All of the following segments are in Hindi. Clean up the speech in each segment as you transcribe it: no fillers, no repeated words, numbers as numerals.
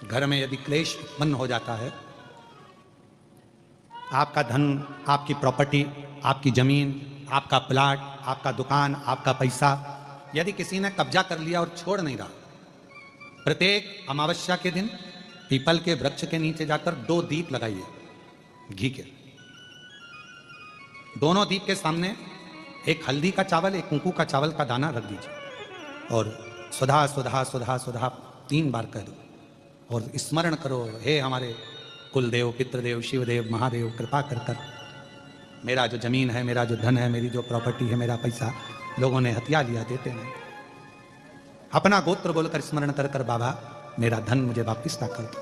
घर में यदि क्लेश उत्पन्न हो जाता है, आपका धन, आपकी प्रॉपर्टी, आपकी जमीन, आपका प्लाट, आपका दुकान, आपका पैसा यदि किसी ने कब्जा कर लिया और छोड़ नहीं रहा, प्रत्येक अमावस्या के दिन पीपल के वृक्ष के नीचे जाकर 2 दीप लगाइए घी के। दोनों दीप के सामने एक हल्दी का चावल, एक कुंकू का चावल का दाना रख दीजिए और सुधा सुधा सुधा सुधा 3 बार कह दो और स्मरण करो, हे हमारे कुलदेव, पितृदेव, शिवदेव, महादेव, कृपा कर कर मेरा जो जमीन है, मेरा जो धन है, मेरी जो प्रॉपर्टी है, मेरा पैसा लोगों ने हथिया लिया, देते नहीं। अपना गोत्र बोलकर स्मरण कर कर बाबा मेरा धन मुझे वापिस ला कर दो।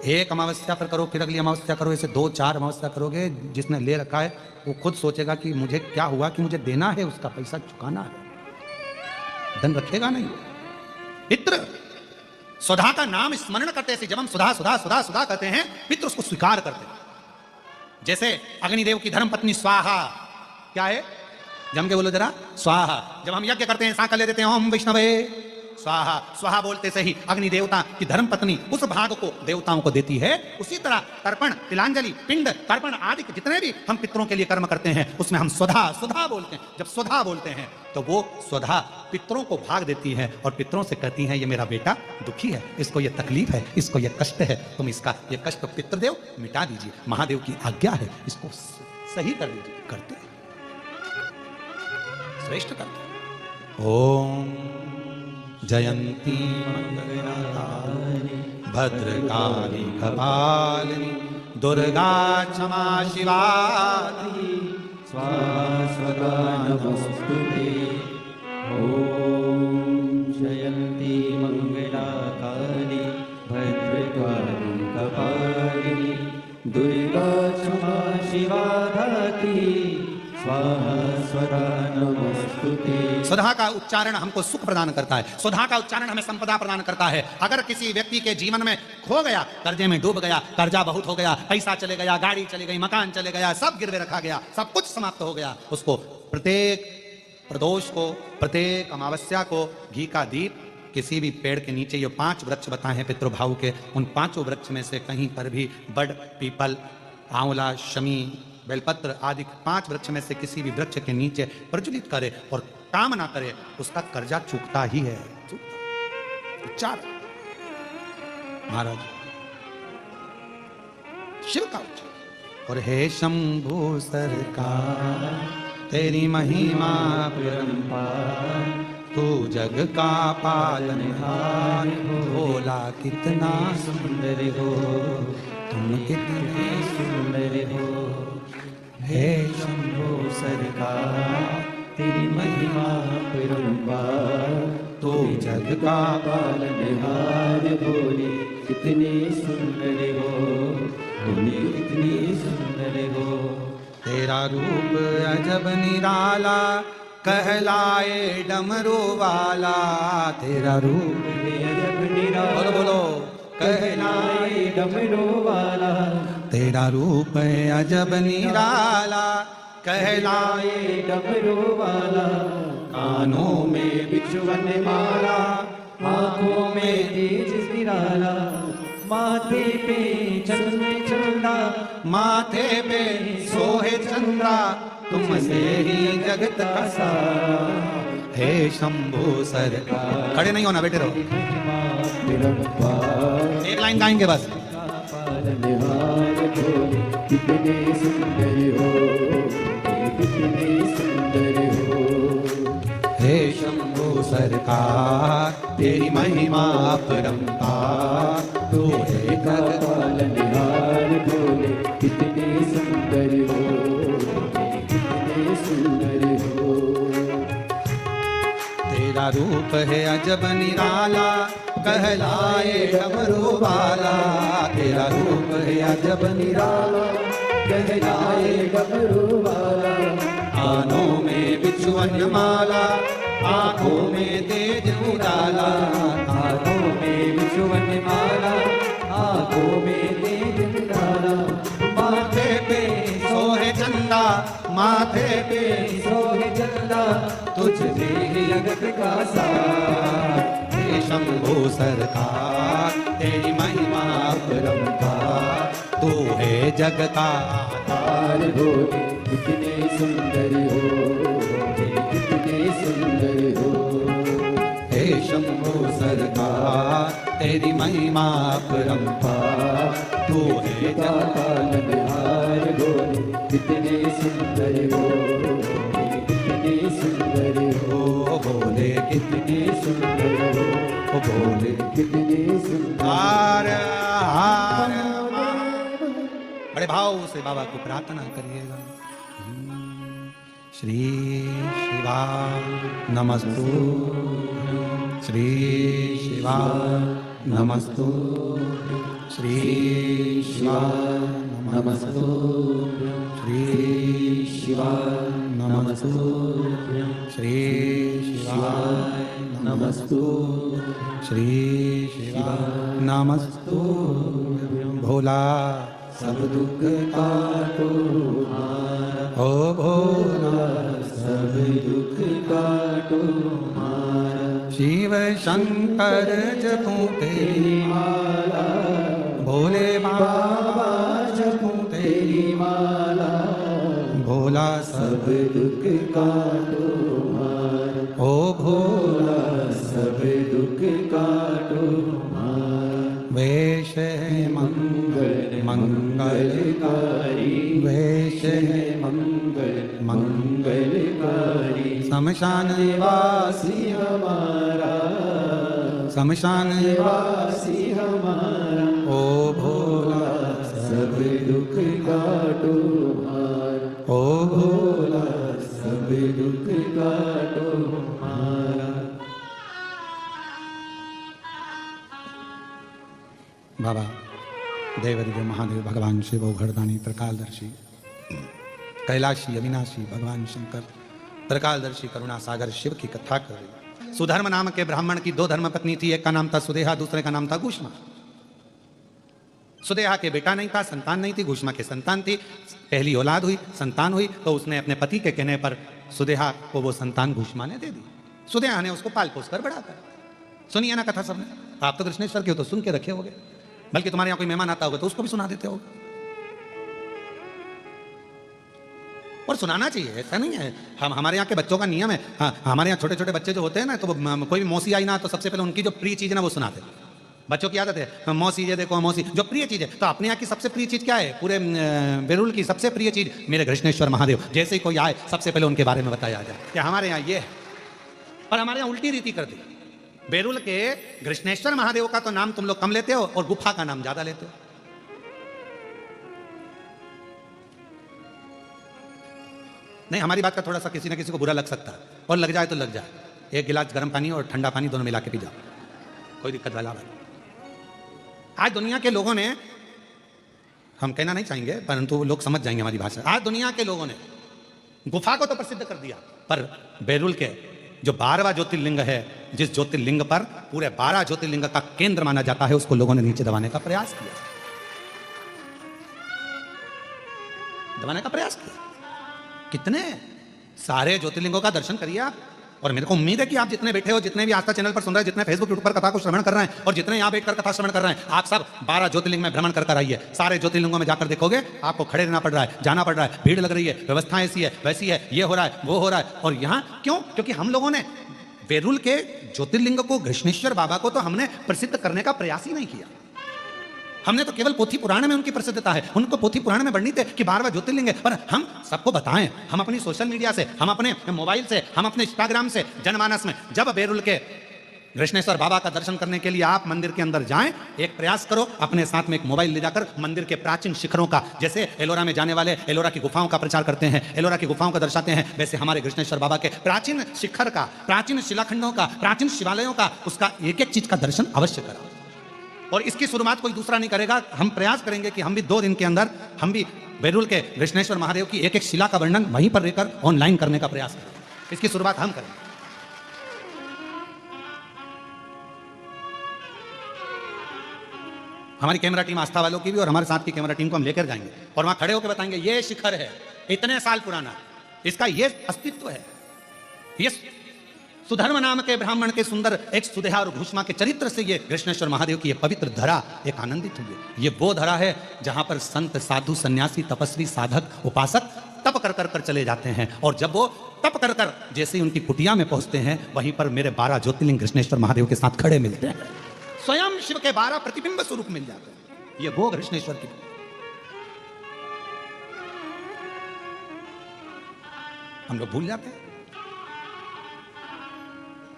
एक अमावस्या पर करो, फिर अगली अमावस्या करो, ऐसे 2-4 अमावस्या करोगे। जिसने ले रखा है वो खुद सोचेगा कि मुझे क्या हुआ, कि मुझे देना है, उसका पैसा चुकाना है, धन रखेगा नहीं। पितृ सुधा का नाम स्मरण करते हैं, जब हम सुधा सुधा सुधा सुधा कहते हैं, पितृ उसको स्वीकार करते हैं। जैसे अग्निदेव की धर्म पत्नी स्वाहा, क्या है, जम के बोलो जरा, स्वाहा। जब हम यज्ञ करते हैं, सांकल ले देते हैं, ओम वैष्णवे स्वाहा। स्वाहा बोलते से ही अग्नि देवता की धर्म पत्नी उस भाग को देवताओं को देती है। उसी तरह तर्पण, तिलांजलि, पिंड, तर्पण आदि जितने भी हम पितरों के लिए कर्म करते हैं, उसमें हम स्वधा स्वधा बोलते हैं। जब स्वधा बोलते हैं तो वो स्वधा पितरों को भाग देती है और पितरों से कहती हैं, ये मेरा बेटा दुखी है, इसको ये तकलीफ है, इसको ये कष्ट है, तुम इसका ये कष्ट पितृदेव मिटा दीजिए, महादेव की आज्ञा है, इसको सही कर दीजिए। करते श्रेष्ठ करते। ओम जयंती मंगलकारिणी भद्रकाली कपालिनी दुर्गा क्षमा शिवा स्वाहा स्वधा नमोस्तुते। ओम जयंती मंगलकारिणी भद्रकाली कपालिनी दुर्गा क्षमा शिवा धात्री स्वाहा स्वधा नमोस्तुते। सुधा का उच्चारण हमको सुख प्रदान करता है, सुधा का उच्चारण हमें संपदा प्रदान करता है। अगर किसी व्यक्ति के जीवन में खो गया, कर्जे में डूब गया, कर्जा बहुत हो गया, पैसा चले गया, गाड़ी चली गई, मकान चले गया, सब गिरवे रखा गया, सब कुछ समाप्त हो गया, उसको प्रत्येक प्रदोष को, प्रत्येक अमावस्या को घी का दीप किसी भी पेड़ के नीचे, ये 5 वृक्ष बताए हैं पितृभाव के, उन 5 वृक्ष में से कहीं पर भी बड़, पीपल, आंवला, शमी, बेलपत्र आदि 5 वृक्ष में से किसी भी वृक्ष के नीचे प्रज्वलित करे और काम ना करे, उसका कर्जा चूकता ही है। उच्चार महाराज शिव का उच्चार। और हे शंभु सरकार तेरी महिमा परंपार, तू जग का पालनहार, भोला कितना सुंदर हो, तुम कितने सुंदर हो। हे शंभो सरकार तेरी महिमा परंपार, तो जग का पालनहार, भोले कितने सुंदर हो, भोले कितने सुंदर हो। तेरा रूप अजब निराला, कहलाए डमरू वाला, तेरा रूप अजब निराला, बोलो बोलो, कहलाए डमरू वाला, तेरा रूप अजब निराला, कहलाए डमरू वाला। कानों में बिछुअन माला, आँखों में तेज निराला, माथे पे चंद्र चंदा, माथे पे सोहे चंद्रा, तुमसे ही जगत का सारा। हे शंभु सरकार, खड़े नहीं होना, बैठे रहो। एक लाइन गाएंगे बस। कितने सुंदर हो, कितने सुंदर हो। हे शंभु सरकार तेरी महिमा परंपार, तू है जग पालनहार, भोले कितने सुंदर हो, कितने सुंदर हो। तेरा रूप है अजब निराला, कहलाए डमरू वाला, तेरा रूप है अजब निराला, कहलाए डमरू वाला। कानों में बिछुअन माला, आँखों में तेज उजाला, आँखों में बिछुअन माला, आँखों में तेज उजाला। माथे पे सोहे चंदा, माथे पे सोहे चंदा, तुझसे ही जगत का सार। हे शंभु सरकार तेरी महिमा अपरंपार तू है जग का आधार भोले कितने सुंदर हो भोले कितने सुंदर हो हे शंभो सरकार तेरी महिमा अपरंपार तू है जग का पालनहार भोले कितने सुंदर हो भोले कितने सुंदर हो ओ भोले कितने सुंदर हो ओ भोले कितने सुंदर हार हार बड़े भाव से बाबा को प्रार्थना करिएगा। श्री शिवा नमस्तु श्री शिवा नमस्तु श्री शिवा नमस्तु श्री शिवा नमस्तु श्री शिवा नमस्तु श्री शिवा नमस्तु भोला सब दुख काटो मारा ओ भोला सब दुख काटो मारा शिव शंकर जपूं तेरी माला भोले बाबा जपूं तेरी तेरी माला भोला सब दुख काटो मारा ओ भोला सब दुख काटो मारा वेश है मंगल मंगलकारी वेश है मंगल मंगलकारी शमशान वासी हमारा शमशान वासी हमारा ओ भोला सब दुख काटो मारा ओ भोला सब दुख काटो मारा बाबा देवदेव महादेव भगवान शिव घरदानी त्रिकालदर्शी कैलाशी अविनाशी भगवान शंकर त्रिकालदर्शी करुणा सागर शिव की कथा कर रही। सुधर्म नाम के ब्राह्मण की दो धर्म पत्नी थी, एक का नाम था सुदेहा, दूसरे का नाम था गुष्मा। सुदेहा के बेटा नहीं था, संतान नहीं थी, गुष्मा के संतान थी। पहली औलाद हुई, संतान हुई, तो उसने अपने पति के कहने पर सुदेहा को वो संतान गुष्मा ने दे दी। सुदेहा ने उसको पाल पोस कर बड़ा कर। सुनिए ना कथा सबने, आप तो कृष्णेश्वर के हो तो सुन के रखे होगे, बल्कि तुम्हारे यहाँ कोई मेहमान आता होगा तो उसको भी सुना देते हो। और सुनाना चाहिए, ऐसा नहीं है। हम हमारे यहाँ के बच्चों का नियम है, हमारे यहाँ छोटे छोटे बच्चे जो होते हैं ना, तो कोई भी मौसी आई ना तो सबसे पहले उनकी जो प्रिय चीज है ना वो सुनाते हैं। बच्चों की आदत है, मौसी ये देखो मौसी, जो प्रिय चीज है। तो अपने यहाँ की सबसे प्रिय चीज क्या है? पूरे बेरुल की सबसे प्रिय चीज मेरे कृष्णेश्वर महादेव। जैसे ही कोई आए सबसे पहले उनके बारे में बताया जाए कि हमारे यहाँ ये है। और हमारे यहाँ उल्टी रीति कर दी। बेरुल के कृष्णेश्वर महादेव का तो नाम तुम लोग कम लेते हो और गुफा का नाम ज्यादा लेते हो। नहीं, हमारी बात का थोड़ा सा किसी न किसी को बुरा लग सकता है, और लग जाए तो लग जाए। एक गिलास गर्म पानी और ठंडा पानी दोनों मिला के पी जाओ, कोई दिक्कत वाला बात। आज दुनिया के लोगों ने, हम कहना नहीं चाहेंगे परंतु लोग समझ जाएंगे हमारी भाषा, आज दुनिया के लोगों ने गुफा को तो प्रसिद्ध कर दिया, पर बेरुल के जो 12वां ज्योतिर्लिंग है, जिस ज्योतिर्लिंग पर पूरे 12 ज्योतिर्लिंग का केंद्र माना जाता है, उसको लोगों ने नीचे दबाने का प्रयास किया, दबाने का प्रयास किया। कितने सारे ज्योतिर्लिंगों का दर्शन करिए आप। और मेरे को उम्मीद है कि आप जितने बैठे हो, जितने भी आस्था चैनल पर सुन रहे हैं, जितने फेसबुक यूट्यूब पर कथा को श्रवण कर रहे हैं, और जितने यहाँ बैठकर कथा श्रवण कर रहे हैं, आप सब 12 ज्योतिर्लिंग में भ्रमण कर आइए। सारे ज्योतिर्लिंगों में जाकर देखोगे आपको खड़े रहना पड़ रहा है, जाना पड़ रहा है, भीड़ लग रही है, व्यवस्था ऐसी है वैसी है, ये हो रहा है वो हो रहा है। और यहाँ क्यों? क्योंकि हम लोगों ने बेरुल के ज्योतिर्लिंग को, कृष्णेश्वर बाबा को तो हमने प्रसिद्ध करने का प्रयास ही नहीं किया। हमने तो केवल पोथी पुराण में उनकी प्रसिद्धता है, उनको पोथी पुराण में वर्णित है कि 12वां ज्योतिर्लिंग है, पर हम सबको बताएं, हम अपनी सोशल मीडिया से, हम अपने मोबाइल से, हम अपने इंस्टाग्राम से, जनमानस में, जब बेरुल के कृष्णेश्वर बाबा का दर्शन करने के लिए आप मंदिर के अंदर जाएं, एक प्रयास करो, अपने साथ में एक मोबाइल ले जाकर मंदिर के प्राचीन शिखरों का, जैसे एलोरा में जाने वाले एलोरा की गुफाओं का प्रचार करते हैं, एलोरा की गुफाओं को दर्शाते हैं, वैसे हमारे कृष्णेश्वर बाबा के प्राचीन शिखर का, प्राचीन शिलाखंडों का, प्राचीन शिवालयों का, उसका एक एक चीज का दर्शन अवश्य करो। और इसकी शुरुआत कोई दूसरा नहीं करेगा। हम प्रयास करेंगे कि हम भी 2 दिन के अंदर हम भी बेरुल के कृष्णेश्वर महादेव की एक एक शिला का वर्णन वहीं पर रहकर ऑनलाइन करने का प्रयास करें। इसकी शुरुआत हम करें। हमारी कैमरा टीम आस्था वालों की भी और हमारे साथ की कैमरा टीम को हम लेकर जाएंगे और वहां खड़े होकर बताएंगे ये शिखर है, इतने साल पुराना, इसका ये अस्तित्व है, ये सुधर्म नाम के ब्राह्मण के सुंदर एक सुदेहा और भूष्मा के चरित्र से ये कृष्णेश्वर महादेव की ये पवित्र धरा एक आनंदित हुई है। ये वो धरा है जहां पर संत साधु सन्यासी तपस्वी साधक उपासक तप कर कर कर चले जाते हैं, और जब वो तप कर कर जैसे ही उनकी कुटिया में पहुंचते हैं, वहीं पर मेरे 12 ज्योतिर्लिंग कृष्णेश्वर महादेव के साथ खड़े मिलते हैं। स्वयं शिव के 12 प्रतिबिंब स्वरूप मिल जाते हैं। ये वो कृष्णेश्वर की हम लोग भूल जाते हैं।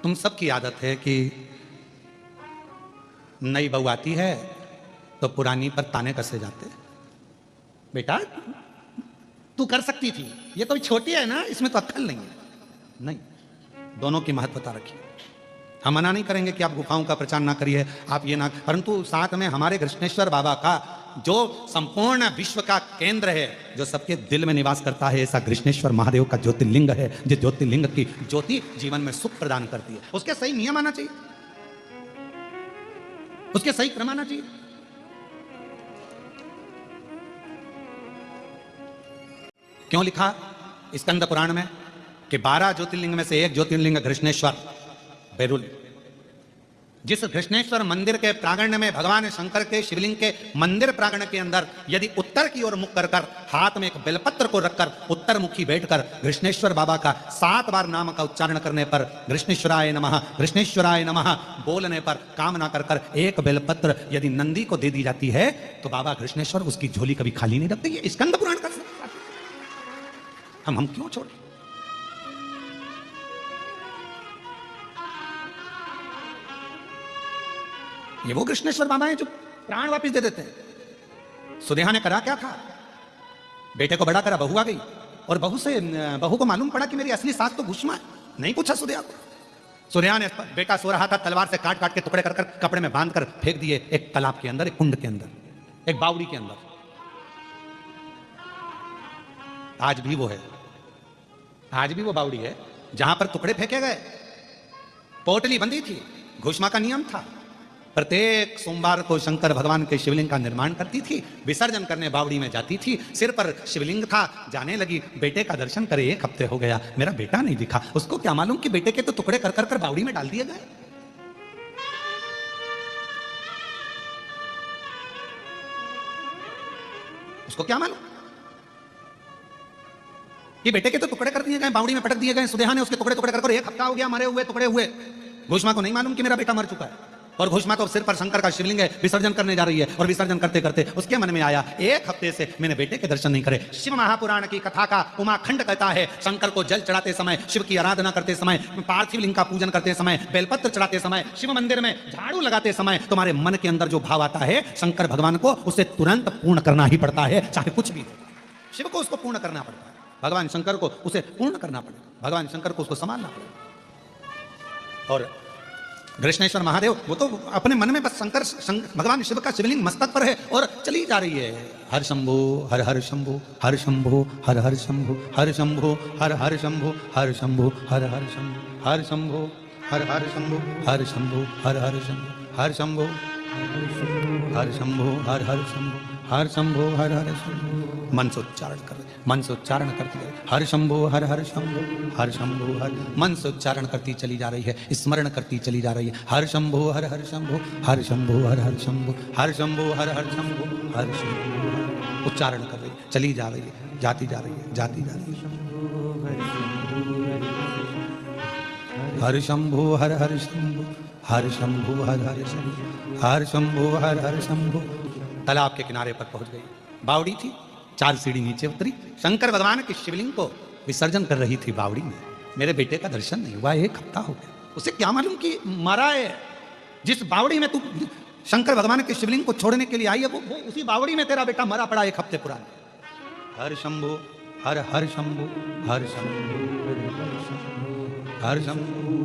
तुम सबकी आदत है कि नई बहू आती है तो पुरानी पर ताने कसे जाते हैं। बेटा तू कर सकती थी, ये तो छोटी है ना, इसमें तो अक्ल नहीं है। नहीं, दोनों की महत्वता रखिए। हम मना नहीं करेंगे कि आप गुफाओं का प्रचार ना करिए, आप ये ना, परंतु साथ में हमारे कृष्णेश्वर बाबा का जो संपूर्ण विश्व का केंद्र है, जो सबके दिल में निवास करता है, ऐसा कृष्णेश्वर महादेव का ज्योतिर्लिंग है, जो ज्योतिर्लिंग की ज्योति जीवन में सुख प्रदान करती है। उसके सही नियम आना चाहिए, उसके सही क्रम आना चाहिए। क्यों लिखा स्कंद पुराण में कि 12 ज्योतिर्लिंग में से एक ज्योतिर्लिंग कृष्णेश्वर बैरुल। जिस कृष्णेश्वर मंदिर के प्रांगण में भगवान शंकर के शिवलिंग के मंदिर प्रांगण के अंदर यदि उत्तर की ओर मुख कर कर हाथ में एक बेलपत्र को रखकर उत्तर मुखी बैठकर कृष्णेश्वर बाबा का 7 बार नाम का उच्चारण करने पर कृष्णेश्वराय नमः बोलने पर कामना कर कर एक बेलपत्र यदि नंदी को दे दी जाती है तो बाबा कृष्णेश्वर उसकी झोली कभी खाली नहीं रखते। ये स्कंद पुराण का हम क्यों छोड़े? ये वो कृष्णेश्वर बाबा है जो प्राण वापस दे देते हैं। सुदेहा ने करा क्या था? बेटे को बड़ा करा, बहू आ गई, और बहू को मालूम पड़ा कि मेरी असली सास तो भूष्मा है। नहीं पूछा सुदेहा को। सुदेहा ने बेटा सो रहा था, तलवार से काट काट के टुकड़े कर कर कपड़े में बांध कर फेंक दिए एक तालाब के अंदर, एक कुंड के अंदर, एक बावड़ी के अंदर। आज भी वो है, आज भी वो बावड़ी है जहां पर टुकड़े फेंके गए। पोटली बंदी थी, घोषणा का नियम था। प्रत्येक सोमवार को शंकर भगवान के शिवलिंग का निर्माण करती थी, विसर्जन करने बावड़ी में जाती थी। सिर पर शिवलिंग था, जाने लगी, बेटे का दर्शन करे, 1 हफ्ते हो गया, मेरा बेटा नहीं दिखा। उसको क्या मालूम कि बेटे के तो टुकड़े कर कर कर बावड़ी में डाल दिए गए। उसको क्या मालूम कि बेटे के तो टुकड़े कर दिए गए, बावड़ी में पटक दिए गए। सुदेहा ने उसके टुकड़े टुकड़े कर 1 हफ्ता हो गया, मरे हुए टुकड़े हुए। घोषणा को नहीं मालूम कि मेरा बेटा मर चुका है, और घोषणा तो सिर पर शंकर का शिवलिंग है, विसर्जन करने जा रही है, और विसर्जन करते करते उसके मन में आया 1 हफ्ते से मैंने बेटे के दर्शन नहीं करे। शिव महापुराण की कथा का उमाखंड कहता है, शंकर को जल चढ़ाते समय, शिव की आराधना करते समय, पार्थिव लिंग का पूजन करते समय, बेलपत्र चढ़ाते समय, शिव मंदिर में झाड़ू लगाते समय तुम्हारे मन के अंदर जो भाव आता है शंकर भगवान को उसे तुरंत पूर्ण करना ही पड़ता है, चाहे कुछ भी। शिव को उसको पूर्ण करना पड़ता है, भगवान शंकर को उसे पूर्ण करना पड़ेगा, भगवान शंकर को उसको संभालना पड़ेगा। और कृष्णेश्वर महादेव वो तो अपने मन में बस भगवान शिव का शिवलिंग मस्तक पर है और चली जा रही है। हर शंभो हर हर शंभो, हर शंभो हर हर शंभो, हर शंभो हर हर शंभो, हर शंभो हर हर शंभो, हर शंभो हर हर शंभो, हर शंभो हर हर शंभो, हर शंभो हर शंभो हर हर शंभो, हर शंभो हर हर शंभो। मन से उच्चारण कर, मन से उच्चारण करती है, हर शंभो हर हर शंभो, हर शंभो हर, मन से उच्चारण करती चली जा रही है, स्मरण करती चली जा रही है। हर शंभो हर हर शंभो, हर शंभो हर हर शंभो, हर शंभो हर हर शंभो, हर शंभो, उच्चारण कर रही है, चली जा रही है, जाती जा रही है, जाती जा रही है। हर शंभो हर हर शंभो, हर शंभो हर हर शंभो, हर शंभो हर हर शंभो। तालाब के किनारे पर पहुंच गई, बावड़ी थी, 4 सीढ़ी नीचे उतरी, शंकर भगवान के शिवलिंग को विसर्जन कर रही थी बावड़ी में। मेरे बेटे का दर्शन नहीं हुआ, 1 हफ्ता हो गया। उसे क्या मालूम कि मरा है। जिस बावड़ी में तू शंकर भगवान के शिवलिंग को छोड़ने के लिए आई है, वो उसी बावड़ी में तेरा बेटा मरा पड़ा 1 हफ्ते पुराना। हर शंभो हर हर शंभो, हर शंभो हर शंभो,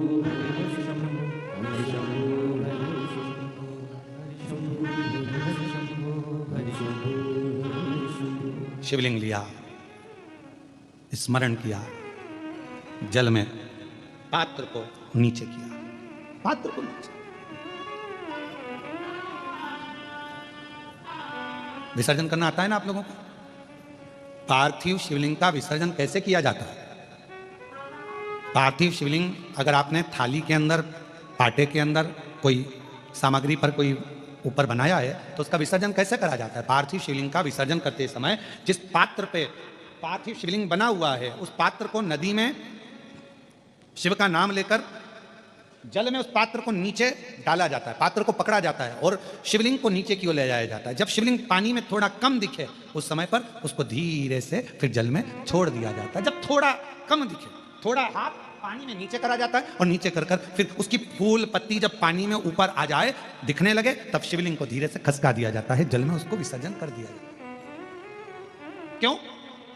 शिवलिंग लिया, स्मरण किया, जल में पात्र को नीचे किया, पात्र को नीचे। विसर्जन करना आता है ना आप लोगों को? पार्थिव शिवलिंग का विसर्जन कैसे किया जाता है? पार्थिव शिवलिंग अगर आपने थाली के अंदर, पाटे के अंदर कोई सामग्री पर कोई ऊपर बनाया है तो उसका विसर्जन कैसे करा जाता है? पार्थिव शिवलिंग का विसर्जन करते समय जिस पात्र पे पार्थिव शिवलिंग बना हुआ है उस पात्र को नदी में शिव का नाम लेकर जल में उस पात्र को नीचे डाला जाता है, पात्र को पकड़ा जाता है और शिवलिंग को नीचे की ओर ले जाया जाता है। जब शिवलिंग पानी में थोड़ा कम दिखे उस समय पर उसको धीरे से फिर जल में छोड़ दिया जाता है। जब थोड़ा कम दिखे, थोड़ा हाथ पानी में नीचे करा जाता है और नीचे कर कर फिर उसकी फूल पत्ती जब पानी में ऊपर आ जाए, दिखने लगे, तब शिवलिंग को धीरे से खसका दिया जाता है, जल में उसको विसर्जन कर दिया जाता है। क्यों?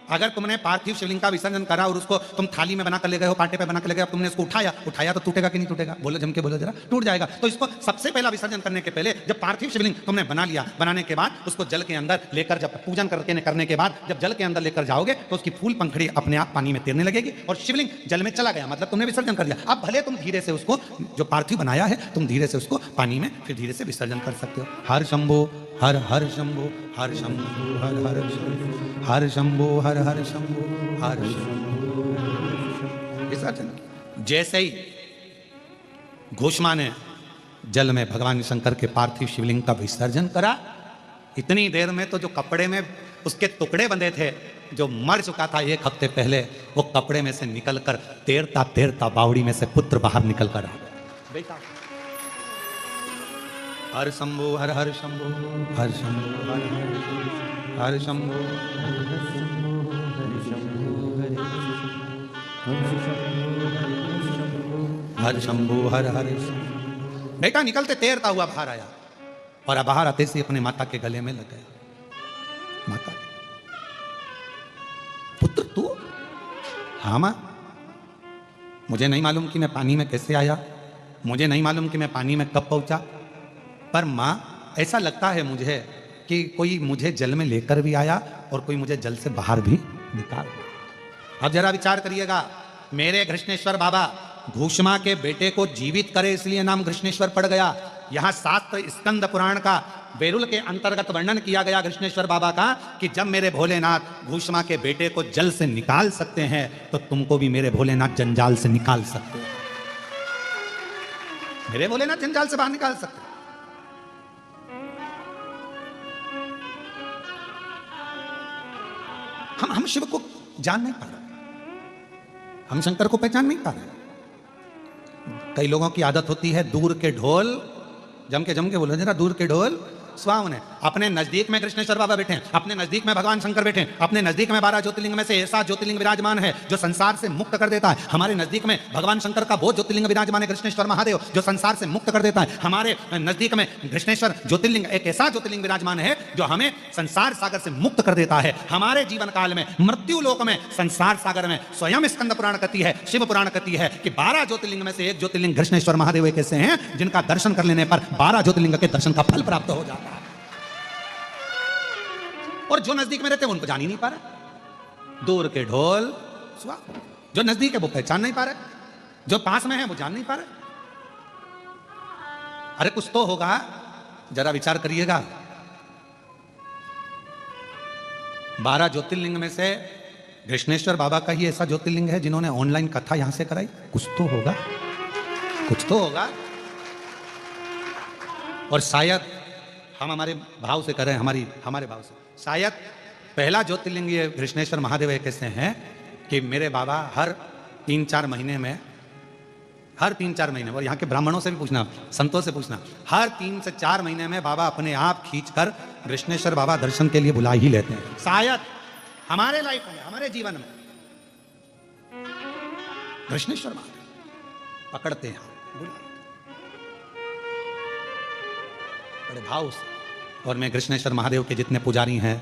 अगर तुमने पार्थिव शिवलिंग का विसर्जन करा और उसको तुम थाली में बना कर ले गए हो, पाटे पे बना कर ले गए, अब तुमने उसको उठाया तो टूटेगा कि नहीं टूटेगा? बोलो, जम के बोलो जरा। टूट जाएगा। तो इसको सबसे पहला विसर्जन करने के पहले जब पार्थिव शिवलिंग तुमने बना लिया, बनाने के बाद उसको जल के अंदर लेकर, जब पूजन करने के बाद जब जल के अंदर लेकर जाओगे तो उसकी फूल पंखड़ी अपने आप पानी में तैरने लगेगी और शिवलिंग जल में चला गया, मतलब तुमने विसर्जन कर लिया। अब भले तुम धीरे से उसको, जो पार्थिव बनाया है, तुम धीरे से उसको पानी में फिर धीरे से विसर्जन कर सकते हो। हर शंभो हर हर शंभो, हर शंभो हर हर शंभो, हर शंभो हर हर शंभो, हर शंभो विसर्जन। जैसे ही घोषमा ने जल में भगवान शंकर के पार्थिव शिवलिंग का विसर्जन करा, इतनी देर में तो जो कपड़े में उसके टुकड़े बंधे थे, जो मर चुका था 1 हफ्ते पहले, वो कपड़े में से निकलकर तैरता तैरता बावड़ी में से पुत्र बाहर निकल कर आ गया। बेटा, हर शंभो हर हर शंभो, हर शंभो हर हर, हर शंभो हर शंभो हर हर। बेटा निकलते तैरता हुआ बाहर आया और बाहर आते से अपने माता के गले में लग गया। माता, पुत्र तू? हाँ मां, मुझे नहीं मालूम कि मैं पानी में कैसे आया, मुझे नहीं मालूम कि मैं पानी में कब पहुंचा, पर मां ऐसा लगता है मुझे कि कोई मुझे जल में लेकर भी आया और कोई मुझे जल से बाहर भी निकाल। अब जरा विचार करिएगा, मेरे घृष्णेश्वर बाबा घूषमा के बेटे को जीवित करे इसलिए नाम घृष्णेश्वर पड़ गया। यहां शास्त्र स्कंद पुराण का बेरुल के अंतर्गत वर्णन किया गया घृष्णेश्वर बाबा का कि जब मेरे भोलेनाथ घूषमा के बेटे को जल से निकाल सकते हैं तो तुमको भी मेरे भोलेनाथ जंजाल से निकाल सकते हैं। मेरे भोलेनाथ जंजाल से बाहर निकाल सकते हैं। हम शिव को जान नहीं पा रहे, हम शंकर को पहचान नहीं पा रहे। कई लोगों की आदत होती है दूर के ढोल, जम के बोलो जरा, दूर के ढोल सुहावने। अपने नजदीक में कृष्णेश्वर बाबा बैठे हैं, अपने नजदीक में भगवान शंकर बैठे हैं, अपने नजदीक में 12 ज्योतिर्लिंग में से ऐसा ज्योतिर्लिंग विराजमान है जो संसार से मुक्त कर देता है। हमारे नजदीक में भगवान शंकर का बहुत ज्योतिर्लिंग विराजमान है, कृष्णेश्वर महादेव, जो संसार से मुक्त कर देता है। हमारे नजदीक में कृष्णेश्वर ज्योतिर्लिंग एक ऐसा ज्योतिर्लिंग विराजमान है जो हमें संसार सागर से मुक्त कर देता है। हमारे जीवन काल में मृत्यु लोक में संसार सागर में स्वयं स्कंद पुराण कहती है, शिव पुराण कहती है कि 12 ज्योतिर्लिंग में से एक ज्योतिर्लिंग कृष्णेश्वर महादेव एक ऐसे हैं जिनका दर्शन कर लेने पर 12 ज्योतिर्लिंग के दर्शन का फल प्राप्त हो जाता है। और जो नजदीक में रहते हैं उनको जान ही नहीं पा रहे। दूर के ढोल सुहा, जो नजदीक है वो पहचान नहीं पा रहे, जो पास में है वो जान नहीं पा रहे। अरे कुछ तो होगा, जरा विचार करिएगा। 12 ज्योतिर्लिंग में से कृष्णेश्वर बाबा का ही ऐसा ज्योतिर्लिंग है जिन्होंने ऑनलाइन कथा यहां से कराई। कुछ तो होगा, कुछ तो होगा। और शायद हम हमारे भाव से करें, हमारे भाव से शायद पहला ज्योतिर्लिंग ये कृष्णेश्वर महादेव एक ऐसे हैं कि मेरे बाबा हर 3-4 महीने में, हर 3-4 महीने, और यहाँ के ब्राह्मणों से भी पूछना, संतों से पूछना, हर 3 से 4 महीने में बाबा अपने आप खींचकर कृष्णेश्वर बाबा दर्शन के लिए बुला ही लेते हैं। शायद हमारे लाइफ में, हमारे जीवन में कृष्णेश्वर महादेव पकड़ते हैं, बुलाते बड़े भाव से। और मैं कृष्णेश्वर महादेव के जितने पुजारी हैं,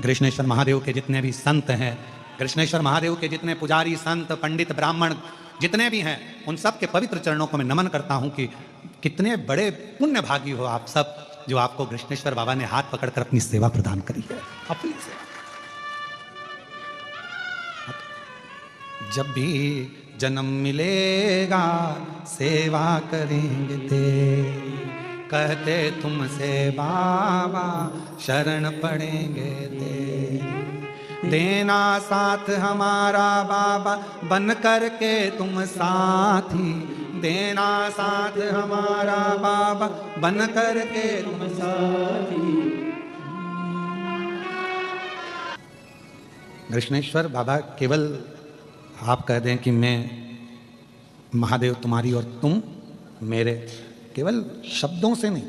कृष्णेश्वर महादेव के जितने भी संत हैं, कृष्णेश्वर महादेव के जितने पुजारी, संत, पंडित, ब्राह्मण जितने भी हैं, उन सब के पवित्र चरणों को मैं नमन करता हूं कि कितने बड़े पुण्य भागी हो आप सब, जो आपको कृष्णेश्वर बाबा ने हाथ पकड़कर अपनी सेवा प्रदान करी है। अपनी सेवा जब भी जन्म मिलेगा सेवा करेंगे तेरी, कहते तुमसे बाबा शरण पड़ेंगे तेरी। देना साथ हमारा बाबा बन कर के तुम साथी, देना साथ हमारा बाबा बन कर के तुम साथी। कृष्णेश्वर बाबा केवल आप कह दें कि मैं महादेव तुम्हारी और तुम मेरे, केवल शब्दों से नहीं,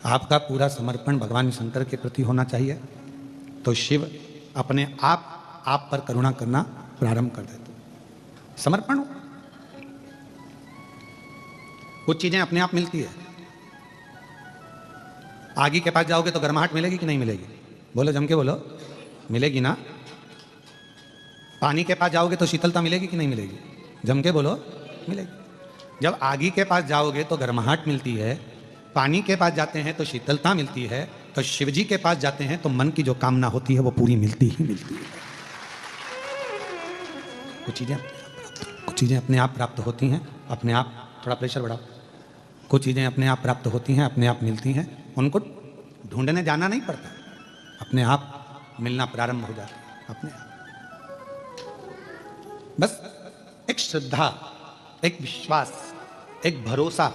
आपका पूरा समर्पण भगवान शंकर के प्रति होना चाहिए, तो शिव अपने आप पर करुणा करना प्रारंभ कर देते। समर्पण हो, कुछ चीजें अपने आप मिलती है। आगी के पास जाओगे तो गर्माहट मिलेगी कि नहीं मिलेगी? बोलो, जम के बोलो, मिलेगी ना। पानी के पास जाओगे तो शीतलता मिलेगी कि नहीं मिलेगी? जम के बोलो, मिलेगी। जब आगी के पास जाओगे तो गर्माहट मिलती है, पानी के पास जाते हैं तो शीतलता मिलती है, तो शिवजी के पास जाते हैं तो मन की जो कामना होती है वो पूरी मिलती ही मिलती है। कुछ चीज़ें अपने आप प्राप्त होती हैं, अपने आप, थोड़ा प्रेशर बढ़ाओ, कुछ चीज़ें अपने आप प्राप्त होती हैं, अपने आप मिलती हैं, उनको ढूंढने जाना नहीं पड़ता, अपने आप मिलना प्रारंभ हो जाता है अपने आप। बस एक श्रद्धा, एक विश्वास, एक भरोसा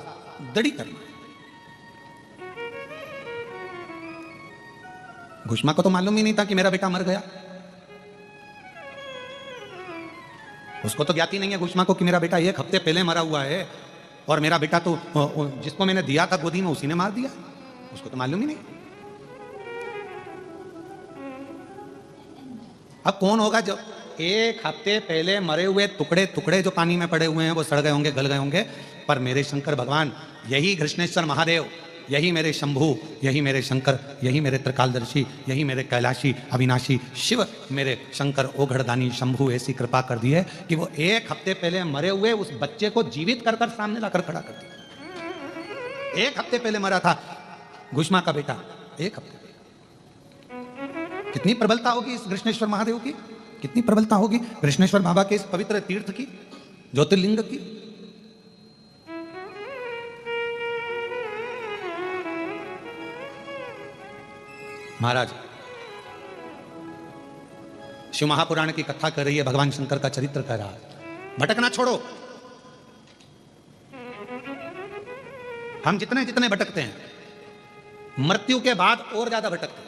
दृढ़ करना। घुष्मा को तो मालूम ही नहीं था कि मेरा बेटा मर गया, उसको तो ज्ञात ही नहीं है घुष्मा को कि मेरा बेटा एक हफ्ते पहले मरा हुआ है, और मेरा बेटा तो जिसको मैंने दिया था गोदी में उसी ने मार दिया, उसको तो मालूम ही नहीं। अब कौन होगा जो एक हफ्ते पहले मरे हुए टुकड़े टुकड़े जो पानी में पड़े हुए हैं वो सड़ गए होंगे, गल गए होंगे, पर मेरे शंकर भगवान, यही कृष्णेश्वर महादेव, यही मेरे शंभु, यही मेरे शंकर, यही मेरे त्रिकालदर्शी, यही मेरे कैलाशी अविनाशी शिव, मेरे शंकर ओघड़दानी शंभु ऐसी कृपा कर दी है कि वो एक हफ्ते पहले मरे हुए उस बच्चे को जीवित कर कर सामने लाकर खड़ा कर दिया। एक हफ्ते पहले मरा था घुष्मा का बेटा, एक हफ्ते। कितनी प्रबलता होगी इस कृष्णेश्वर महादेव की, कितनी प्रबलता होगी कृष्णेश्वर बाबा के इस पवित्र तीर्थ की, ज्योतिर्लिंग की। महाराज, शिव महापुराण की कथा कर रही है, भगवान शंकर का चरित्र कह रहा है। भटकना छोड़ो। हम जितने जितने भटकते हैं, मृत्यु के बाद और ज्यादा भटकते हैं,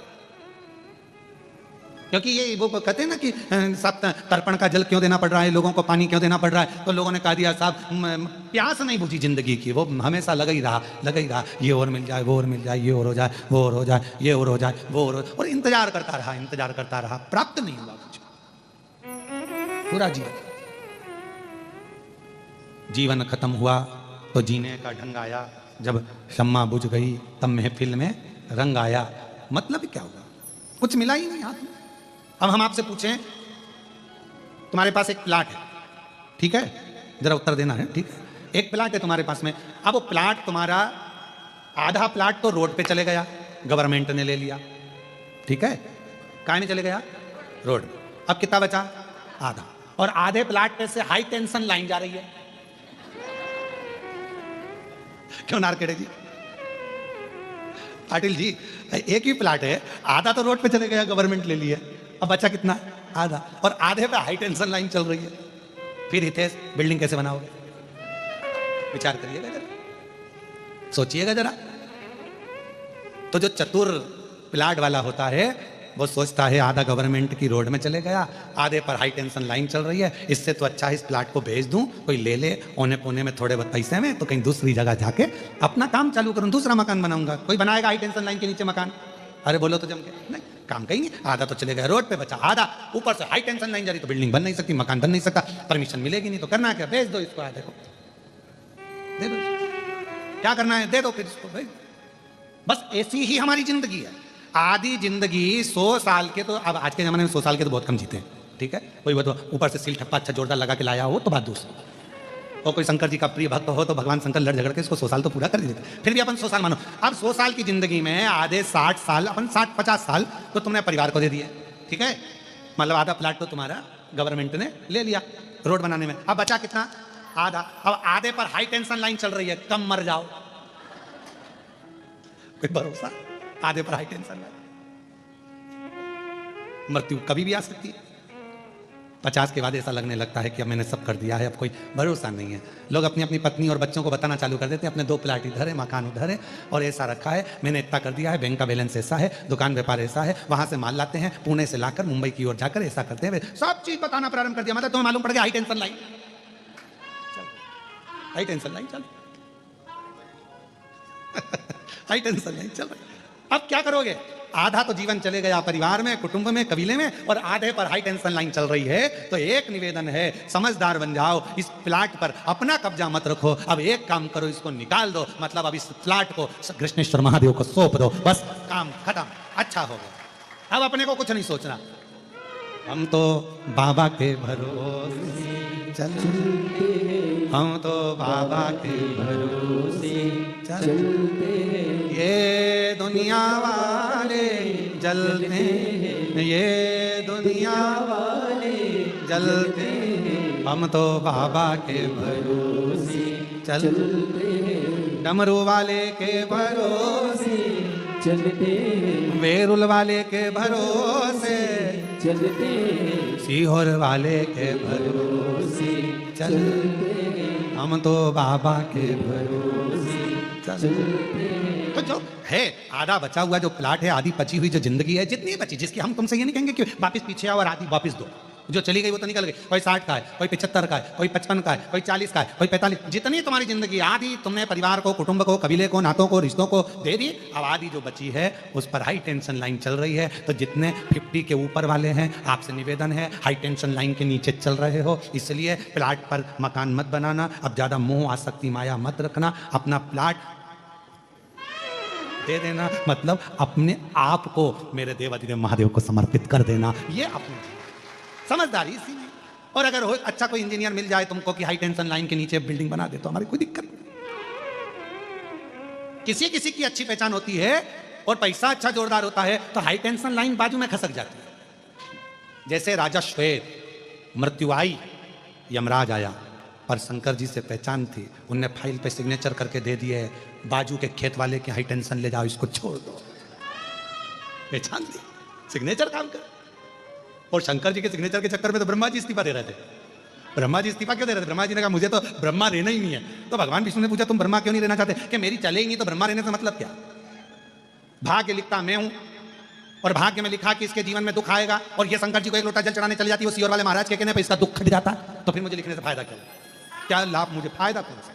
क्योंकि ये वो कहते हैं ना कि सब तर्पण का जल क्यों देना पड़ रहा है, लोगों को पानी क्यों देना पड़ रहा है, तो लोगों ने कहा दिया साहब प्यास नहीं बुझी जिंदगी की, वो हमेशा लगा ही रहा, ये और मिल जाए, वो और मिल जाए, ये और हो जाए, वो और हो जाए, ये और हो जाए, वो और इंतजार करता रहा, प्राप्त नहीं हुआ कुछ पूरा जीवन खत्म हुआ तो जीने का ढंग आया, जब शम्मा बुझ गई तब महफिल में रंग आया। मतलब क्या हुआ? कुछ मिला ही नहीं हाथ में। अब हम आपसे पूछें, तुम्हारे पास एक प्लाट है, ठीक है, जरा उत्तर देना है, ठीक है, एक प्लाट है तुम्हारे पास में। अब वो प्लाट तुम्हारा, आधा प्लाट तो रोड पे चले गया, गवर्नमेंट ने ले लिया, ठीक है, काहे में चले गया? रोड। अब कितना बचा? आधा। और आधे प्लाट पे से हाई टेंशन लाइन जा रही है, क्यों नारकेड़े जी, पाटिल जी, एक ही प्लाट है, आधा तो रोड पे चले गया, गवर्नमेंट ले लिया, अब बचा कितना? आधा। और आधे पे हाई टेंशन लाइन चल रही है, फिर हितेश बिल्डिंग कैसे बनाओगे? विचार करिएगा जरा, सोचिएगा जरा। तो जो चतुर प्लाट वाला होता है वो सोचता है आधा गवर्नमेंट की रोड में चले गया, आधे पर हाई टेंशन लाइन चल रही है, इससे तो अच्छा इस प्लाट को बेच दूं, कोई ले ले औने पोने में थोड़े बहुत पैसे में, तो कहीं दूसरी जगह जाके अपना काम चालू करूं, दूसरा मकान बनाऊंगा। कोई बनाएगा हाई टेंशन लाइन के नीचे मकान? अरे बोलो तो जम के, नहीं, काम कहीं नहीं। आधा तो चले गए रोड पे, बचा आधा, ऊपर से हाई टेंशन लाइन जा रही, तो बिल्डिंग बन नहीं सकती, मकान बन नहीं सकता, परमिशन मिलेगी नहीं, तो करना क्या? बेच दो इसको, आधे को दे दो, क्या करना है दे दो, फिर इसको भाई। बस ऐसी ही हमारी जिंदगी है। आधी जिंदगी 100 साल के, तो अब आज के जमाने में 100 साल के तो बहुत कम जीते हैं, ठीक है, कोई वो तो ऊपर से सिल ठप्पा अच्छा जोरदार लगा के लाया हो तो बात दूसरी, और कोई शंकर जी का प्रिय भक्त हो तो भगवान शंकर लड़ झगड़ के इसको 100 साल तो पूरा कर देते, फिर भी अपन 100 साल मानो। अब 100 साल की जिंदगी में आधे 60 साल, अपन 60-50 साल तो तुमने परिवार को दे दिए, ठीक है, मतलब आधा प्लाट तो तुम्हारा गवर्नमेंट ने ले लिया रोड बनाने में। अब बचा कितना? आधा। अब आधे पर हाई टेंशन लाइन चल रही है, कम मर जाओ, कोई भरोसा? आधे पर हाई टेंशन लाइन, मृत्यु कभी भी आ सकती है। 50 के बाद ऐसा लगने लगता है कि अब मैंने सब कर दिया है, अब कोई भरोसा नहीं है। लोग अपनी अपनी पत्नी और बच्चों को बताना चालू कर देते हैं, अपने 2 प्लाट इधर है, मकान उधर है, और ऐसा रखा है, मैंने इतना कर दिया है, बैंक का बैलेंस ऐसा है, दुकान व्यापार ऐसा है, वहां से माल लाते हैं, पुणे से लाकर मुंबई की ओर जाकर ऐसा करते हैं, सब चीज बताना प्रारंभ कर दिया। मतलब तुम्हें मालूम पड़ गया high tension line, high tension line चल हाई टेंशन लाइन चल रही। अब क्या करोगे? आधा तो जीवन चले गया परिवार में, कुटुंब में, कबीले में, और आधे पर हाई टेंशन लाइन चल रही है। तो एक निवेदन है, समझदार बन जाओ, इस प्लाट पर अपना कब्जा मत रखो। अब एक काम करो, इसको निकाल दो, मतलब अब इस प्लाट को कृष्णेश्वर महादेव को सौंप दो, बस काम खत्म, अच्छा हो गया। अब अपने को कुछ नहीं सोचना, हम तो बाबा के भरोसे चलते हैं, हम तो बाबा के भरोसे चलते हैं। ये दुनिया वाले जलते हैं, ये दुनिया वाले जलते हैं, हम तो बाबा के भरोसे चलते हैं। डमरू वाले के भरोसे चलते हैं, वेरुल वाले के भरोसे चलते हैं, सीहोर वाले के भरोसे चलते हैं, हम तो बाबा के भरोसे चलते हैं। तो जो है आधा बचा हुआ जो प्लाट है, आधी बची हुई जो जिंदगी है, जितनी बची, जिसकी हम तुमसे ये नहीं कहेंगे कि वापस पीछे आओ और आधी वापस दो, जो चली गई वो तो निकल गई। कोई 60 का है, कोई 75 का है, कोई 55 का है, कोई 40 का है, कोई 45, जितनी तुम्हारी जिंदगी, आधी तुमने परिवार को, कुटुंब को, कबीले को, नातों को, रिश्तों को दे दी। अब आधी जो बची है उस पर हाई टेंशन लाइन चल रही है। तो जितने 50 के ऊपर वाले हैं, आपसे निवेदन है, हाई टेंशन लाइन के नीचे चल रहे हो, इसलिए प्लाट पर मकान मत बनाना। अब ज्यादा मोह आसक्ति माया मत रखना, अपना प्लाट दे देना, मतलब अपने आप को मेरे देवाधिदेव महादेव को समर्पित कर देना। ये अपनी समझदारी इसी में। और अगर हो अच्छा कोई इंजीनियर मिल जाए तुमको कि हाई टेंशन लाइन के नीचे बिल्डिंग बना दे, तो हमारी कोई दिक्कत नहीं। किसी किसी की अच्छी पहचान होती है और पैसा अच्छा जोरदार होता है, तो हाई टेंशन लाइन बाजू में खसक जाती है। जैसे राजा श्वेत, मृत्यु आई, यमराज आया, और शंकर जी से पहचान थी, उनने फाइल पे सिग्नेचर करके दे दिए, बाजू के खेत वाले की हाई टेंशन ले जाओ, इसको छोड़ दो। पहचान दी, सिग्नेचर काम कर। और शंकर जी के सिग्नेचर के चक्कर में तो ब्रह्मा जी इस्तीफा दे रहे थे। ब्रह्मा जी इस्तीफा क्यों दे रहे थे? ब्रह्मा जी ने कहा मुझे तो ब्रह्मा रहना ही नहीं है। तो भगवान विष्णु ने पूछा तुम ब्रह्मा क्यों नहीं रहना चाहते? कि मेरी चले ही नहीं, तो ब्रह्मा रहने से मतलब क्या? भाग्य लिखता मैं हूं, और भाग्य में लिखा कि इसके जीवन में दुख आएगा, और ये शंकर जी को एक लोटा जल चढ़ाने चली जाती है, वो सीहोर वाले महाराज के कहने पर इसका दुख खट जाता, तो फिर मुझे लिखने से फायदा क्या लाभ? मुझे फायदा कौन सा?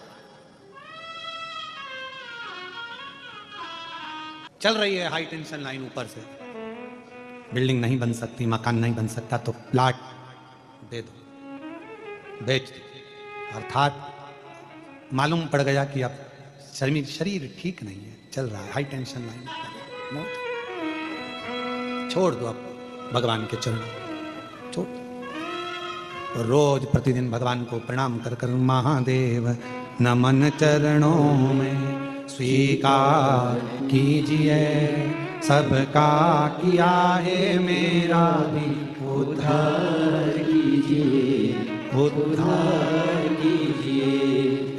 चल रही है हाई टेंशन लाइन ऊपर से, बिल्डिंग नहीं बन सकती, मकान नहीं बन सकता, तो प्लाट दे दो, बेच दो। अर्थात मालूम पड़ गया कि अब शरीर ठीक नहीं है, चल रहा है हाई टेंशन लाइन, छोड़ दो अब भगवान के चरणों, छोड़ दो। रोज प्रतिदिन भगवान को प्रणाम कर कर महादेव नमन चरणों में स्वीकार कीजिए, सबका किया है मेरा भी उद्धार कीजिए, उद्धार कीजिए।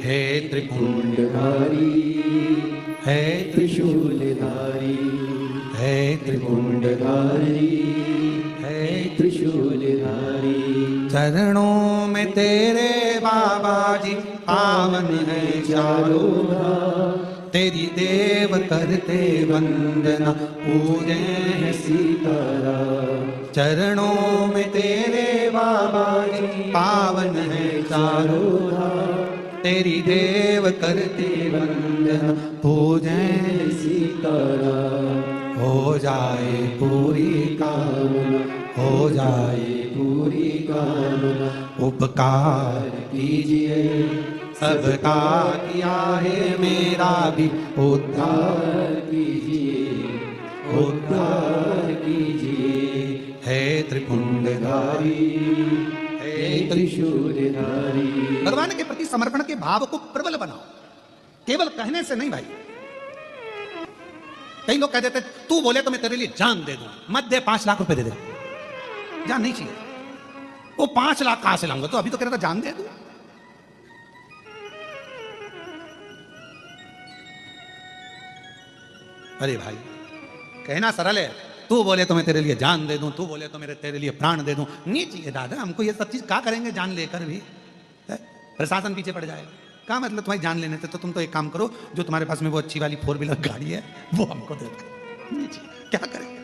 हे त्रिपुंडधारी, हे त्रिशूलधारी, हे त्रिपुंडधारी, हे त्रिशूलधारी। चरणों में तेरे बाबा जी पावन है चारों धाम, तेरी देव करते वंदना पूजे हैं सीताराम। चरणों में तेरे बाबा जी पावन है चारों धाम, तेरी देव करते वंदना पूजे हैं सीताराम। हो जाए पूरी कामना, हो जाए पूरी कामना, उपकार कीजिए, सबका किया है मेरा भी उद्धार कीजिए, उद्धार कीजिए। हे त्रिपुंडधारी, हे त्रिशूलधारी। भगवान के प्रति समर्पण के भाव को प्रबल बनाओ, केवल कहने से नहीं भाई। कई लोग कह देते तू बोले तो मैं तेरे लिए जान दे दूं, मत दे 5 लाख रुपए दे दे। जान नहीं चाहिए, वो 5 लाख कहां से लाऊंगा? तो अभी तो कह रहा था जान दे दूं। अरे भाई कहना सरल है, तू बोले तो मैं तेरे लिए जान दे दूं, तू बोले तो मेरे तेरे लिए प्राण दे दूं। नहीं चाहिए दादा हमको ये सब चीज, क्या करेंगे जान लेकर भी? प्रशासन पीछे पड़ जाएगा। क्या मतलब तुम्हारी जान लेने थे? तो तुम तो एक काम करो, जो तुम्हारे पास में वो अच्छी वाली 4 व्हीलर गाड़ी है वो हमको दे दो। नहीं चाहिए, क्या करेंगे?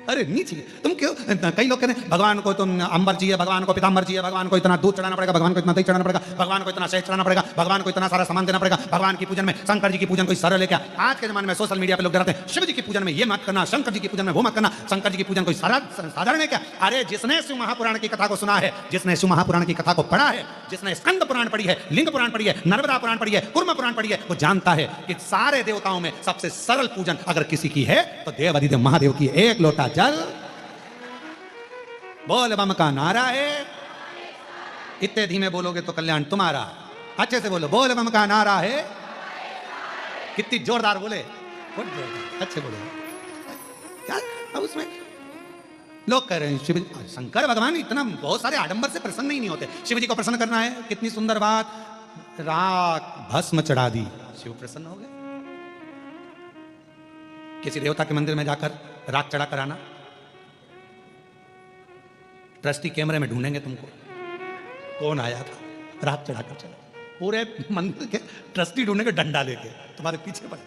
अरे नहीं चाहिए। तुम क्यों, कई लोग कहते हैं भगवान को तुम अंबर चाहिए, भगवान को पीताम्बर चाहिए, भगवान को इतना दूध चढ़ाना पड़ेगा, भगवान को इतना दही चढ़ाना पड़ेगा, भगवान को इतना शहद चढ़ाना पड़ेगा, भगवान को इतना सारा सामान देना पड़ेगा, भगवान की पूजन में शंकर जी की पूजन कोई सरल है क्या? आज के जमाने में सोशल मीडिया पे लोग डराते हैं शिव जी की पूजन में ये मत करना, शंकर जी की पूजन में वो मत करना। शंकर जी की पूजन कोई साधारण है क्या? अरे जिसने शिव महापुराण की कथा को सुना है, जिसने शिव महापुराण की कथा को पढ़ा है, जिसने स्कंद पुराण पढ़ी है, लिंग पुराण पढ़ी है, नर्मदा पुराण पढ़ी है, कुर्म पुराण पढ़ी है, वो जानता है कि सारे देवताओं में सबसे सरल पूजन अगर किसी की है तो देव अधिदेव महादेव की एक लोटा जल, बोल बम का नारा है। इतने धीमे बोलोगे तो कल्याण तुम्हारा। अच्छे से बोलो, बोल बम का नारा है। कितनी जोरदार बोले, अच्छे बोले। क्या अब उसमें लोग कह रहे हैं शिव शंकर भगवान इतना बहुत सारे आडंबर से प्रसन्न ही नहीं होते। शिव जी को प्रसन्न करना है, कितनी सुंदर बात, राख भस्म चढ़ा दी, शिव प्रसन्न हो गए। किसी देवता के मंदिर में जाकर राख चढ़ा कर आना, ट्रस्टी कैमरे में ढूंढेंगे तुमको कौन आया था, रात चढ़ाकर चला। पूरे मंदिर के ट्रस्टी ढूंढेंगे डंडा लेके तुम्हारे पीछे पड़े।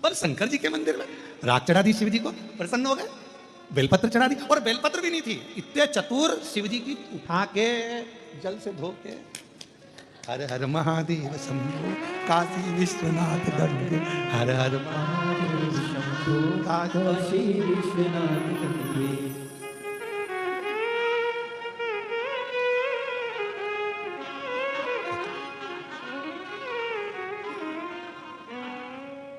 पर शंकर जी के मंदिर में रात चढ़ा दी, शिव जी को प्रसन्न हो गए, बेलपत्र चढ़ा दी। और बेलपत्र भी नहीं थी, इतने चतुर शिव जी की उठा के जल से धो के हर हर महादेव शंभो काशी विश्वनाथ गंगे, हर हर महादेव शंभो काशी विश्वनाथ गंगे।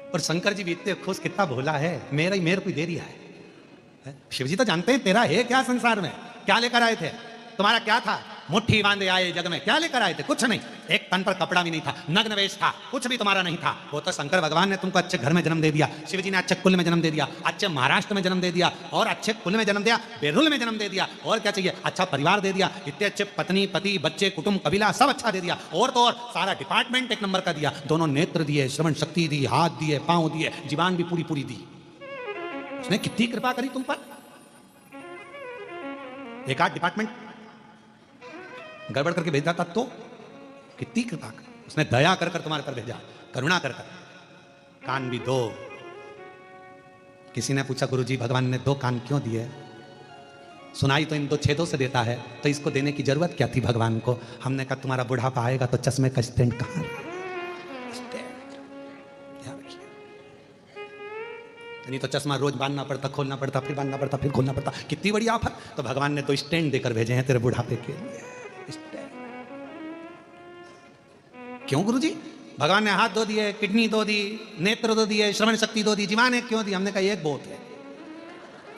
और शंकर जी भी इतने खुश, कितना भोला है, मेरे को दे दिया है। शिव जी तो जानते हैं तेरा है क्या संसार में, क्या लेकर आए थे, तुम्हारा क्या था, मुट्ठी बांधे आए जग में, क्या लेकर आए थे? कुछ नहीं, एक तन पर कपड़ा भी नहीं था, नग्न वेश था, कुछ भी तुम्हारा नहीं था। वो तो शंकर भगवान ने तुमको अच्छे घर में जन्म दे दिया, शिव जी ने अच्छे कुल में जन्म दे दिया, अच्छे महाराष्ट्र में जन्म दे दिया, और अच्छे कुल में जन्म दिया, बेरुल में जन्म दे दिया, और क्या चाहिए, अच्छा परिवार दे दिया, इतने अच्छे पत्नी पति बच्चे कुटुंब कबीला सब अच्छा दे दिया, और तो और सारा डिपार्टमेंट एक नंबर का दिया, दोनों नेत्र दिए, श्रवण शक्ति दी, हाथ दिए, पांव दिए, जीवान भी पूरी पूरी दी। उसने कितनी कृपा करी तुम पर। एक आध डिपार्टमेंट गड़बड़ करके भेजा था तो कितनी कृपा कर, उसने दया कर कर तुम्हारे पर भेजा, करुणा कर कर। कान भी दो। किसी ने पूछा गुरुजी भगवान ने 2 कान क्यों दिए? सुनाई तो इन 2 छेदों से देता है, तो इसको देने की जरूरत क्या थी भगवान को? हमने कहा तुम्हारा बुढ़ापा आएगा तो चश्मे का स्टैंड कहां है? नहीं तो चश्मा रोज बांधना पड़ता, खोलना पड़ता, फिर बांधना पड़ता, फिर खोलना पड़ता, कितनी बड़ी आफत। तो भगवान ने 2 स्टैंड देकर भेजे हैं तेरे बुढ़ापे के लिए। क्यों गुरुजी? भगवान ने हाथ 2 दिए, किडनी 2 दी, नेत्र 2 दिए, श्रवण शक्ति 2 दी, जीवान 1 क्यों दी? हमने कहा एक बहुत है,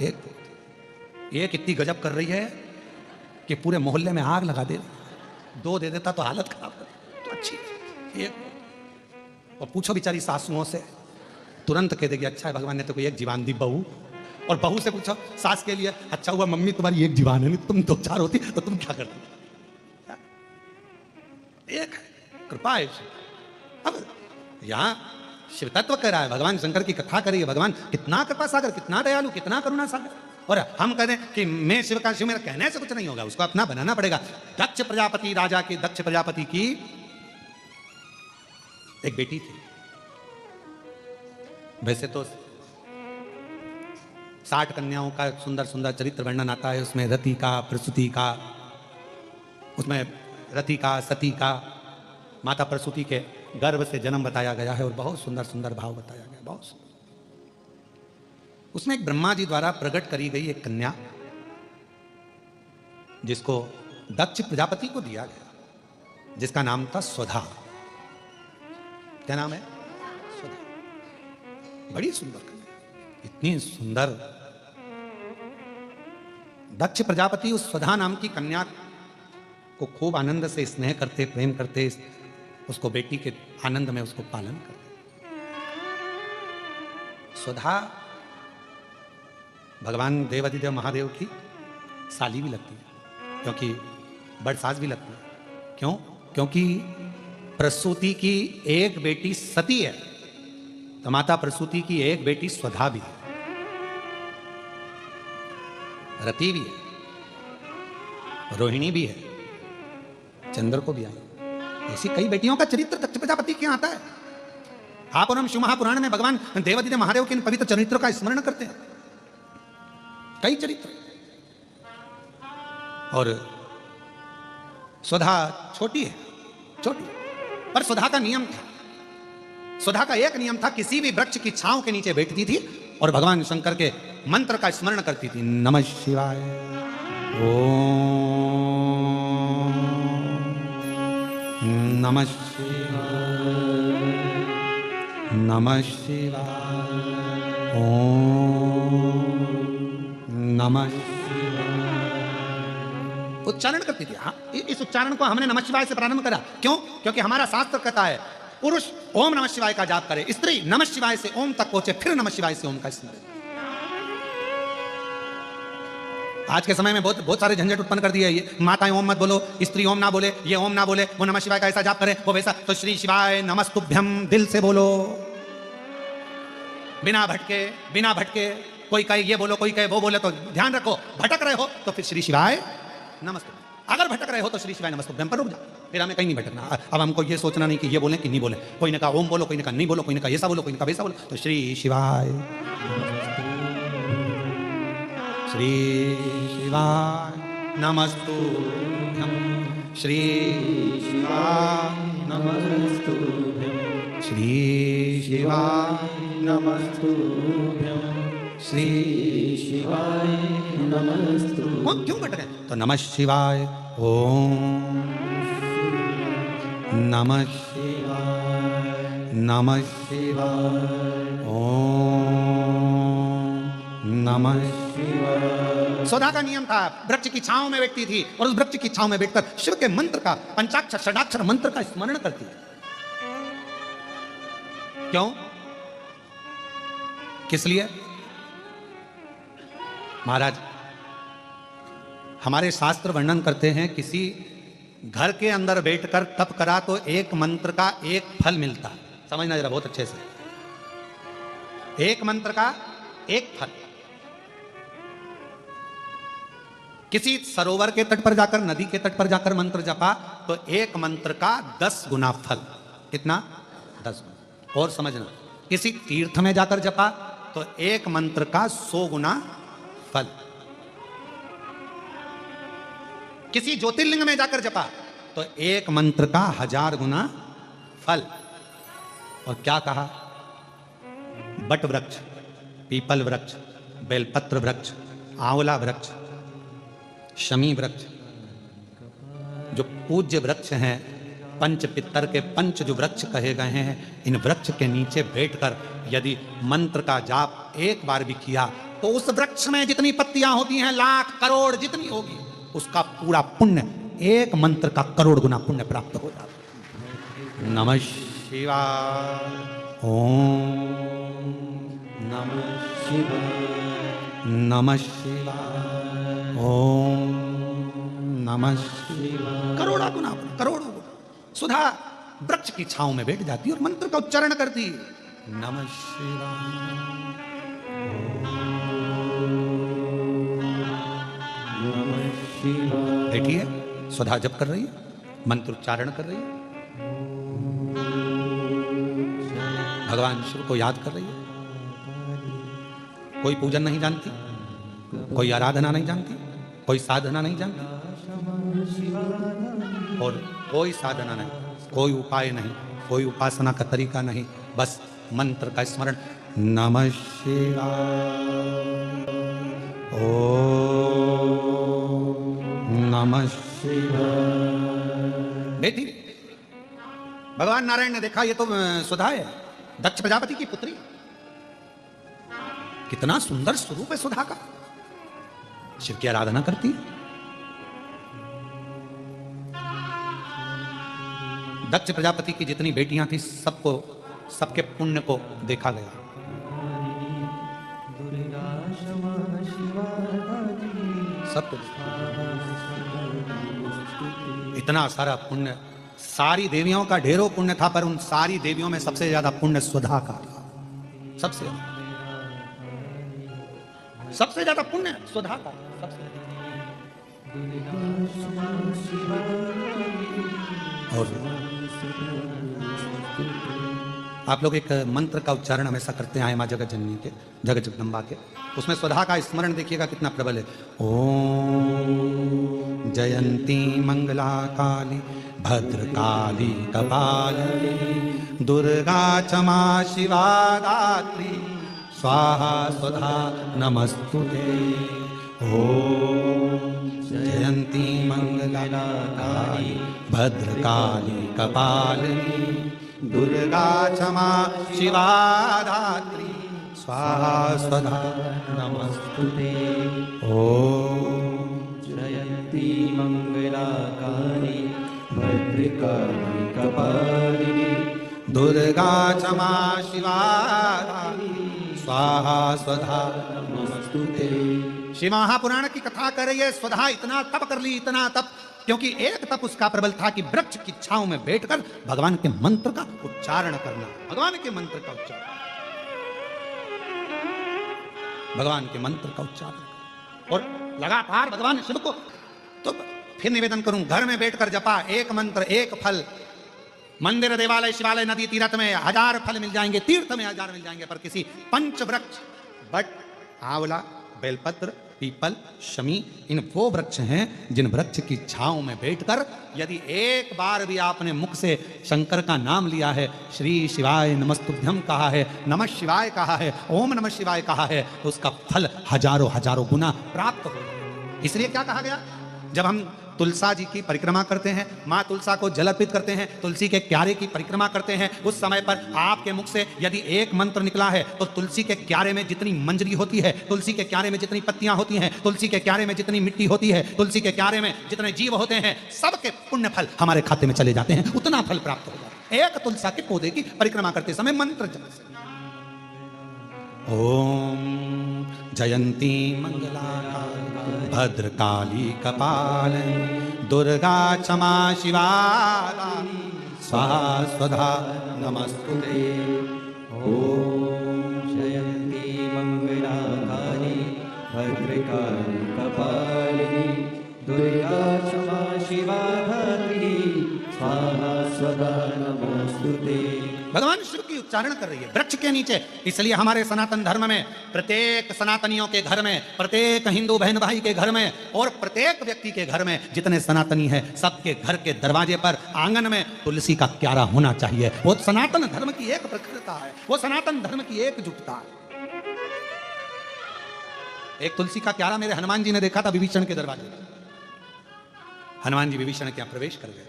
एक बहुत। एक इतनी गजब कर रही है कि पूरे मोहल्ले में आग लगा दे। 2 दे देता तो हालत खराब कर, तो अच्छी एक। और पूछो बेचारी सासुओं से, तुरंत कह देगी अच्छा है भगवान ने तो कोई एक जीवान दी बहू। और बहू से पूछो सास के लिए, अच्छा हुआ मम्मी तुम्हारी एक जीवान है, नहीं तुम 2-4 होती तो तुम क्या करती? एक कृपा है। अब यहां शिव तत्व कह रहा है, भगवान शंकर की कथा करी है, भगवान कितना कृपा सागर, कितना दयालु, कितना करुणा सागर। और हम कहते हैं कि मैं शिव का शिव, मेरा कहने से कुछ नहीं होगा, उसको अपना बनाना पड़ेगा। दक्ष प्रजापति, राजा की दक्ष प्रजापति की एक बेटी थी। वैसे तो 60 कन्याओं का सुंदर सुंदर चरित्र वर्णन आता है उसमें, रति का, प्रसूति का, उसमें रति का, सती का, माता प्रसूति के गर्भ से जन्म बताया गया है और बहुत सुंदर सुंदर भाव बताया गया, बहुत सुंदर। उसमें एक ब्रह्मा जी द्वारा प्रकट करी गई एक कन्या जिसको दक्ष प्रजापति को दिया गया, जिसका नाम था स्वधा। क्या नाम है? स्वधा। बड़ी सुंदर कन्या, इतनी सुंदर। दक्ष प्रजापति उस स्वधा नाम की कन्या को खूब आनंद से स्नेह करते, प्रेम करते, उसको बेटी के आनंद में उसको पालन करते। स्वधा भगवान देवाधिदेव महादेव की साली भी लगती है, क्योंकि बड़सास भी लगती है। क्यों? क्योंकि प्रसूति की एक बेटी सती है, तो माता प्रसूति की एक बेटी स्वधा भी है। रति भी है, रोहिणी भी है, चंद्र को भी आई। ऐसी कई बेटियों का चरित्र दक्ष प्रजापति के आता है। आप और हम शिव महापुराण में भगवान देवादिदेव महादेव के इन पवित्र चरित्रों का स्मरण करते हैं, कई चरित्र। और सुधा छोटी है, छोटी, पर सुधा का नियम था, सुधा का एक नियम था, किसी भी वृक्ष की छांव के नीचे बैठती थी और भगवान शंकर के मंत्र का स्मरण करती थी। नमः शिवाय, ओम नमः शिवाय, नमः शिवाय, ओम नमः शिवाय, उच्चारण करती थी। हाँ, इस उच्चारण को हमने नमः शिवाय से प्रारंभ करा। क्यों? क्योंकि हमारा शास्त्र कहता है पुरुष ओम नमः शिवाय का जाप करे, स्त्री नमः शिवाय से ओम तक पहुंचे, फिर नमः शिवाय से ओम का स्मरण। आज के समय में बहुत सारे झंझट उत्पन्न कर दिए। ये माताएं ओम मत बोलो, स्त्री ओम ना बोले, ये ओम ना बोले, वो नमः शिवाय का ऐसा जाप करे, वो वैसा। तो श्री शिवाय नमस्तुभ्यम दिल से बोलो, बिना भटके। कोई कहे ये बोलो, कोई कहे वो बोले, तो ध्यान रखो, भटक रहे हो तो फिर श्री शिवाय नमस्तुभ्यम। अगर भटक रहे हो तो श्री शिवाय नमस्तुभ्यम पर रुक जाओ, फिर हमें कहीं नहीं भटकना। अब हमको ये सोचना नहीं कि ये बोले कि नहीं बोले। कोई ने कहा ओम बोलो, कोई ने कहा नहीं बोलो, कोई ने कहा ऐसा बोलो, कोई ने कहा वैसा बोलो। तो श्री शिवाय, श्री शिवाय नमस्तुभ्यम, श्री शिवाय नमस्तुभ्यम, श्री शिवाय नमस्तुभ्यम, श्री शिवाय नमस्तुभ्यम। क्यों भटके? तो नमः शिवाय, ओम नमः शिवाय, नमः शिवाय, ओम नमः शिवाय। सुधा का नियम था, वृक्ष की छांव में बैठती थी और उस वृक्ष की छांव में बैठकर शिव के मंत्र का, पंचाक्षर षडाक्षर मंत्र का स्मरण करती थी। क्यों? किस लिए? महाराज, हमारे शास्त्र वर्णन करते हैं किसी घर के अंदर बैठकर तप करा तो एक मंत्र का एक फल मिलता। समझना जरा बहुत अच्छे से, एक मंत्र का एक फल। किसी सरोवर के तट पर जाकर, नदी के तट पर जाकर मंत्र जपा तो एक मंत्र का 10 गुना फल। कितना? 10 गुना। और समझना, किसी तीर्थ में जाकर जपा तो एक मंत्र का 100 गुना फल। किसी ज्योतिर्लिंग में जाकर जपा तो एक मंत्र का 1000 गुना फल। और क्या कहा? बट वृक्ष, पीपल वृक्ष, बेलपत्र वृक्ष, आंवला वृक्ष, शमी वृक्ष, जो पूज्य वृक्ष हैं, पंच पितर के पंच जो वृक्ष कहे गए हैं, इन वृक्ष के नीचे बैठकर यदि मंत्र का जाप एक बार भी किया तो उस वृक्ष में जितनी पत्तियां होती हैं, लाख करोड़ जितनी होगी, उसका पूरा पुण्य एक मंत्र का करोड़ गुना पुण्य प्राप्त हो जाता। नमः शिवाय, ओम नमः शिवाय, नमः शिवाय, ओम नमः शिवाय। करोड़ा गुना, करोड़ों गुना। सुधा वृक्ष की छांव में बैठ जाती और मंत्र का उच्चारण करती, नमः शिवाय, बैठी है, सुधा जप कर रही है, मंत्र उच्चारण कर रही है, भगवान शिव को याद कर रही है। कोई पूजन नहीं जानती, कोई आराधना नहीं जानती, कोई साधना नहीं जानती, और कोई साधना नहीं, कोई उपाय नहीं, कोई उपासना का तरीका नहीं, बस मंत्र का स्मरण। नमः शिवाय, ओम नमः शिवाय। बेटी, भगवान नारायण ने देखा ये तो सुधा है, दक्ष प्रजापति की पुत्री। कितना सुंदर स्वरूप है सुधा का, शिव की आराधना करती है। दक्ष प्रजापति की जितनी बेटियां थी सबको, सबके पुण्य को देखा गया। सबको इतना सारा पुण्य, सारी देवियों का ढेरों पुण्य था, पर उन सारी देवियों में सबसे ज्यादा पुण्य सुधा का था। सबसे ज्यादा पुण्य सुधा का। और आप लोग एक मंत्र का उच्चारण हमेशा करते आए माँ जगत जननी के, जगत जगदम्बा के। उसमें स्वधा का स्मरण देखिएगा कितना प्रबल है। ओम जयंती मंगला काली भद्रकाली कपालिनी दुर्गा क्षमा शिवा दात्री स्वाहा स्वधा नमस्तुते। ओम जयंती मंगला काली भद्रकाली कपालिनी दुर्गा क्षमा शिवा धात्री स्वाहा स्वधा नमस्तुते। ओम जयंती मंगला काली भद्रकाली कपालिनी दुर्गा क्षमा शिवा धात्री स्वाहा स्वधा नमस्तुते। शिव महापुराण की कथा कर रही है। स्वधा इतना तप कर ली, इतना तप, क्योंकि एक तप उसका प्रबल था कि वृक्ष की छांव में बैठकर भगवान के मंत्र का उच्चारण करना। भगवान के मंत्र का उच्चारण, भगवान के मंत्र का उच्चारण। और लगातार भगवान शिव को, तो फिर निवेदन करूं, घर में बैठकर जपा, एक मंत्र एक फल। मंदिर देवालय शिवालय नदी तीर्थ में 1000 फल मिल जाएंगे, तीर्थ में 1000 मिल जाएंगे, पर किसी पंच वृक्ष बट आंवला बेलपत्र पीपल शमी, इन वो वृक्ष हैं जिन वृक्ष की छांव में बैठकर यदि एक बार भी आपने मुख से शंकर का नाम लिया है, श्री शिवाय नमस्तुभ्यम कहा है, नमः शिवाय कहा है, ओम नमः शिवाय कहा है, तो उसका फल हजारों हजारों गुना प्राप्त हो। इसलिए क्या कहा गया, जब हम तुलसा जी की परिक्रमा करते हैं, माँ तुलसा को जल अर्पित करते हैं, तुलसी के क्यारे की परिक्रमा करते हैं, उस समय पर आपके मुख से यदि एक मंत्र निकला है तो तुलसी के क्यारे में जितनी मंजरी होती है, तुलसी के क्यारे में जितनी पत्तियां होती हैं, तुलसी के क्यारे में जितनी मिट्टी होती है, तुलसी के क्यारे में जितने जीव होते हैं, सबके पुण्य फल हमारे खाते में चले जाते हैं, उतना फल प्राप्त हो जाता है एक तुलसा के पौधे की परिक्रमा करते समय मंत्र जप से। ओम जयंती मंगला भद्रकाली कपालिनी दुर्गा क्षमा शिवा स्वाहा स्वधा नमस्तुते। ओम जयंती मंगला काली भद्रकाली कपालिनी दुर्गा क्षमा शिवा धात्री स्वाहा स्वधा नमस्तुते। भगवान शिव की उच्चारण कर रही है वृक्ष के नीचे। इसलिए हमारे सनातन धर्म में प्रत्येक सनातनियों के घर में, प्रत्येक हिंदू बहन भाई के घर में और प्रत्येक व्यक्ति के घर में जितने सनातनी हैं, सबके घर के दरवाजे पर आंगन में तुलसी का क्यारा होना चाहिए। वो सनातन धर्म की एक प्रखरता है, वो सनातन धर्म की एकजुटता है। एक तुलसी का क्यारा मेरे हनुमान जी ने देखा था विभीषण के दरवाजे पर। हनुमान जी विभीषण के यहाँ प्रवेश कर गए।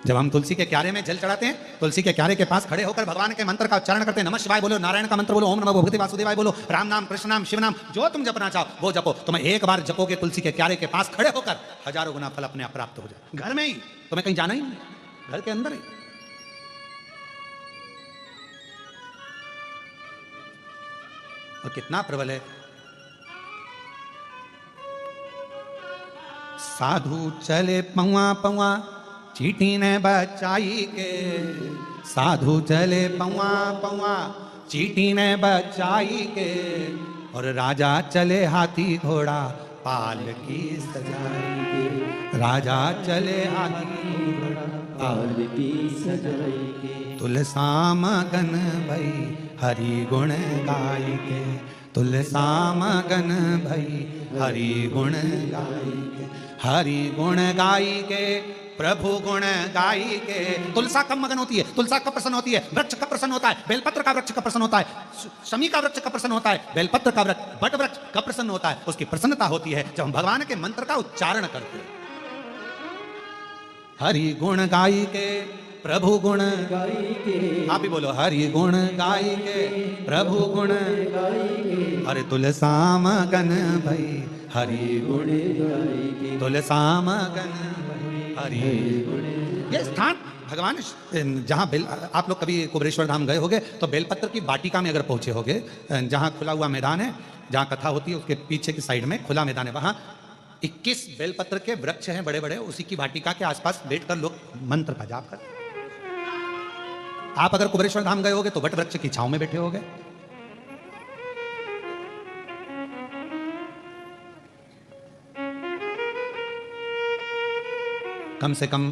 जब हम तुलसी के क्यारे में जल चढ़ाते हैं, तुलसी के क्यारे के पास खड़े होकर भगवान के मंत्र का उच्चारण करते हैं। नमः शिवाय बोलो, नारायण का मंत्र बोलो, ओम नमः भगवते वासुदेवाय बोलो, राम नाम कृष्ण नाम शिव नाम, जो तुम जपना चाहो वो जपो। तुम्हें एक बार जपोगे तुलसी के क्यारे के पास खड़े होकर, हजारों गुना फल अपने आप प्राप्त हो जाए। घर में ही, तुम्हें कहीं जाना ही नहीं, घर के अंदर ही। और कितना प्रबल है। साधु चले पौआ पौआ चीटी ने बचाई के, साधु चले पौआ पौआ चीटी ने बचाई के, और राजा चले हाथी घोड़ा पालकी सजाई के। राजा चले हाथी घोड़ा पालकी सजाई के। तुलसा मगन भई हरि गुण गाई के, तुलसा मगन भई हरि गुण गाई के, हरि गुण गाई के, प्रभु गुण गाई के। तुलसा कब मगन होती है, तुलसा कब प्रसन्न होती है, वृक्ष कब प्रसन्न होता है, बेलपत्र का वृक्ष कब प्रसन्न होता है, शमी का वृक्ष कब प्रसन्न होता है, बेलपत्र का वृक्ष बट वृक्ष कब प्रसन्न होता है। उसकी प्रसन्नता होती है जब हम भगवान के मंत्र का उच्चारण करते हैं। हरि गुण गाई के, प्रभु गुण गाई के। आप ही बोलो, हरि गुण गाई के, प्रभु गुण गाई के। अरे तुलसा मगन भई हरि गुण गाई के। तुलसा मगन हरि। ये स्थान भगवान जहाँ आप लोग कभी कुबेरेश्वर धाम गए होगे तो बेलपत्र की वाटिका में अगर पहुंचे होगे, जहाँ खुला हुआ मैदान है, जहाँ कथा होती है उसके पीछे की साइड में खुला मैदान है, वहाँ 21 बेलपत्र के वृक्ष हैं बड़े बड़े। उसी की वाटिका के आसपास बैठकर लोग मंत्र का जाप करते। आप अगर कुबेरेश्वर धाम गए होगे तो वट वृक्ष की छांव में बैठे होगे। कम से कम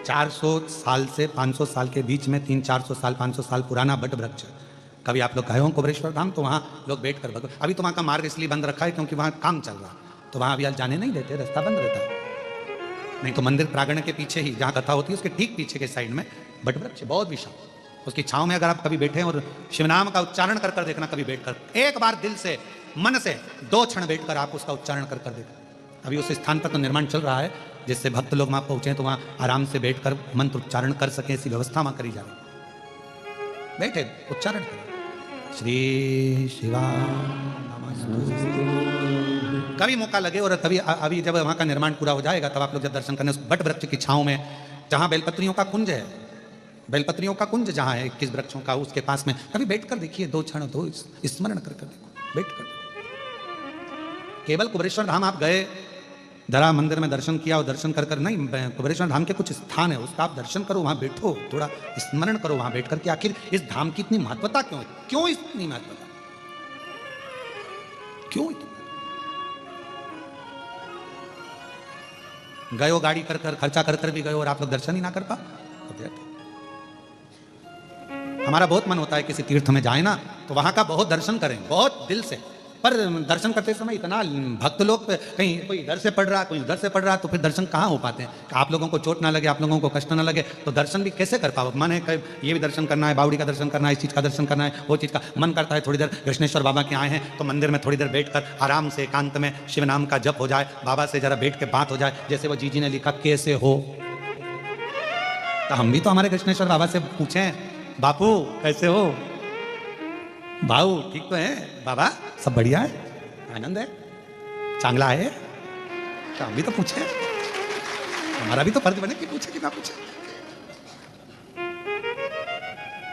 400 साल से 500 साल के बीच में 300-400 साल 500 साल पुराना बट वृक्ष। कभी आप लोग गए हो कुबेरेश्वर धाम तो वहाँ लोग बैठ कर भगवान, अभी तो वहाँ का मार्ग इसलिए बंद रखा है क्योंकि वहाँ काम चल रहा, तो वहाँ अभी आज जाने नहीं देते, रास्ता बंद रहता है। नहीं तो मंदिर प्रांगण के पीछे ही जहाँ कथा होती है उसके ठीक पीछे के साइड में बट वृक्ष बहुत विशाल, उसकी छांव में अगर आप कभी बैठे और शिवनाम का उच्चारण कर देखना, कभी बैठकर एक बार दिल से मन से 2 क्षण बैठकर आप उसका उच्चारण कर देखना। अभी उस स्थान पर तो निर्माण चल रहा है जिससे भक्त लोग वहाँ पहुँचे तो वहाँ आराम से बैठकर मंत्र उच्चारण कर सके, ऐसी व्यवस्था वहाँ करी जा रही। बैठे उच्चारण करें, श्री शिवा कभी मौका लगे और कभी अभी जब वहाँ का निर्माण पूरा हो जाएगा तब आप लोग जब दर्शन करने उस बट वृक्ष की छांव में जहाँ बेलपत्रियों का कुंज है, बेलपत्रियों का कुंज जहाँ है 21 वृक्षों का, उसके पास में कभी बैठकर देखिए 2 क्षण, 2 स्मरण कर देखो, बैठकर। केवल कुबेरेश्वर धाम आप गए, धरा मंदिर में दर्शन किया और दर्शन कर नहीं, कुबेरेश्वर धाम के कुछ स्थान है उसका आप दर्शन करो, वहाँ बैठो, थोड़ा स्मरण करो वहाँ बैठकर कि आखिर इस धाम की इतनी महत्वता क्यों है, क्यों इतनी महत्वता, क्यों इतनी? गयो गाड़ी कर खर्चा कर भी गयो और आप लोग दर्शन ही ना कर पा। हमारा बहुत मन होता है किसी तीर्थ में जाए ना तो वहां का बहुत दर्शन करें, बहुत दिल से, पर दर्शन करते समय इतना भक्त लोग कहीं कोई इधर से पढ़ रहा कोई उधर से पढ़ रहा तो फिर दर्शन कहाँ हो पाते हैं। आप लोगों को चोट ना लगे, आप लोगों को कष्ट ना लगे तो दर्शन भी कैसे कर पाओ। मन है ये भी दर्शन करना है, बावड़ी का दर्शन करना है, इस चीज़ का दर्शन करना है, वो चीज़ का मन करता है। थोड़ी देर कृष्णेश्वर बाबा के आए हैं तो मंदिर में थोड़ी देर बैठकर आराम से एकांत में शिव नाम का जप हो जाए, बाबा से जरा बैठ के बात हो जाए। जैसे वो जीजी ने लिखा कैसे हो, तो हम भी तो हमारे कृष्णेश्वर बाबा से पूछें बापू कैसे हो, भाऊ ठीक तो है, बाबा सब बढ़िया है, आनंद है, चांगला है, तो हम भी तो पूछे, हमारा भी तो फर्ज बने कि पूछे कि ना पूछे।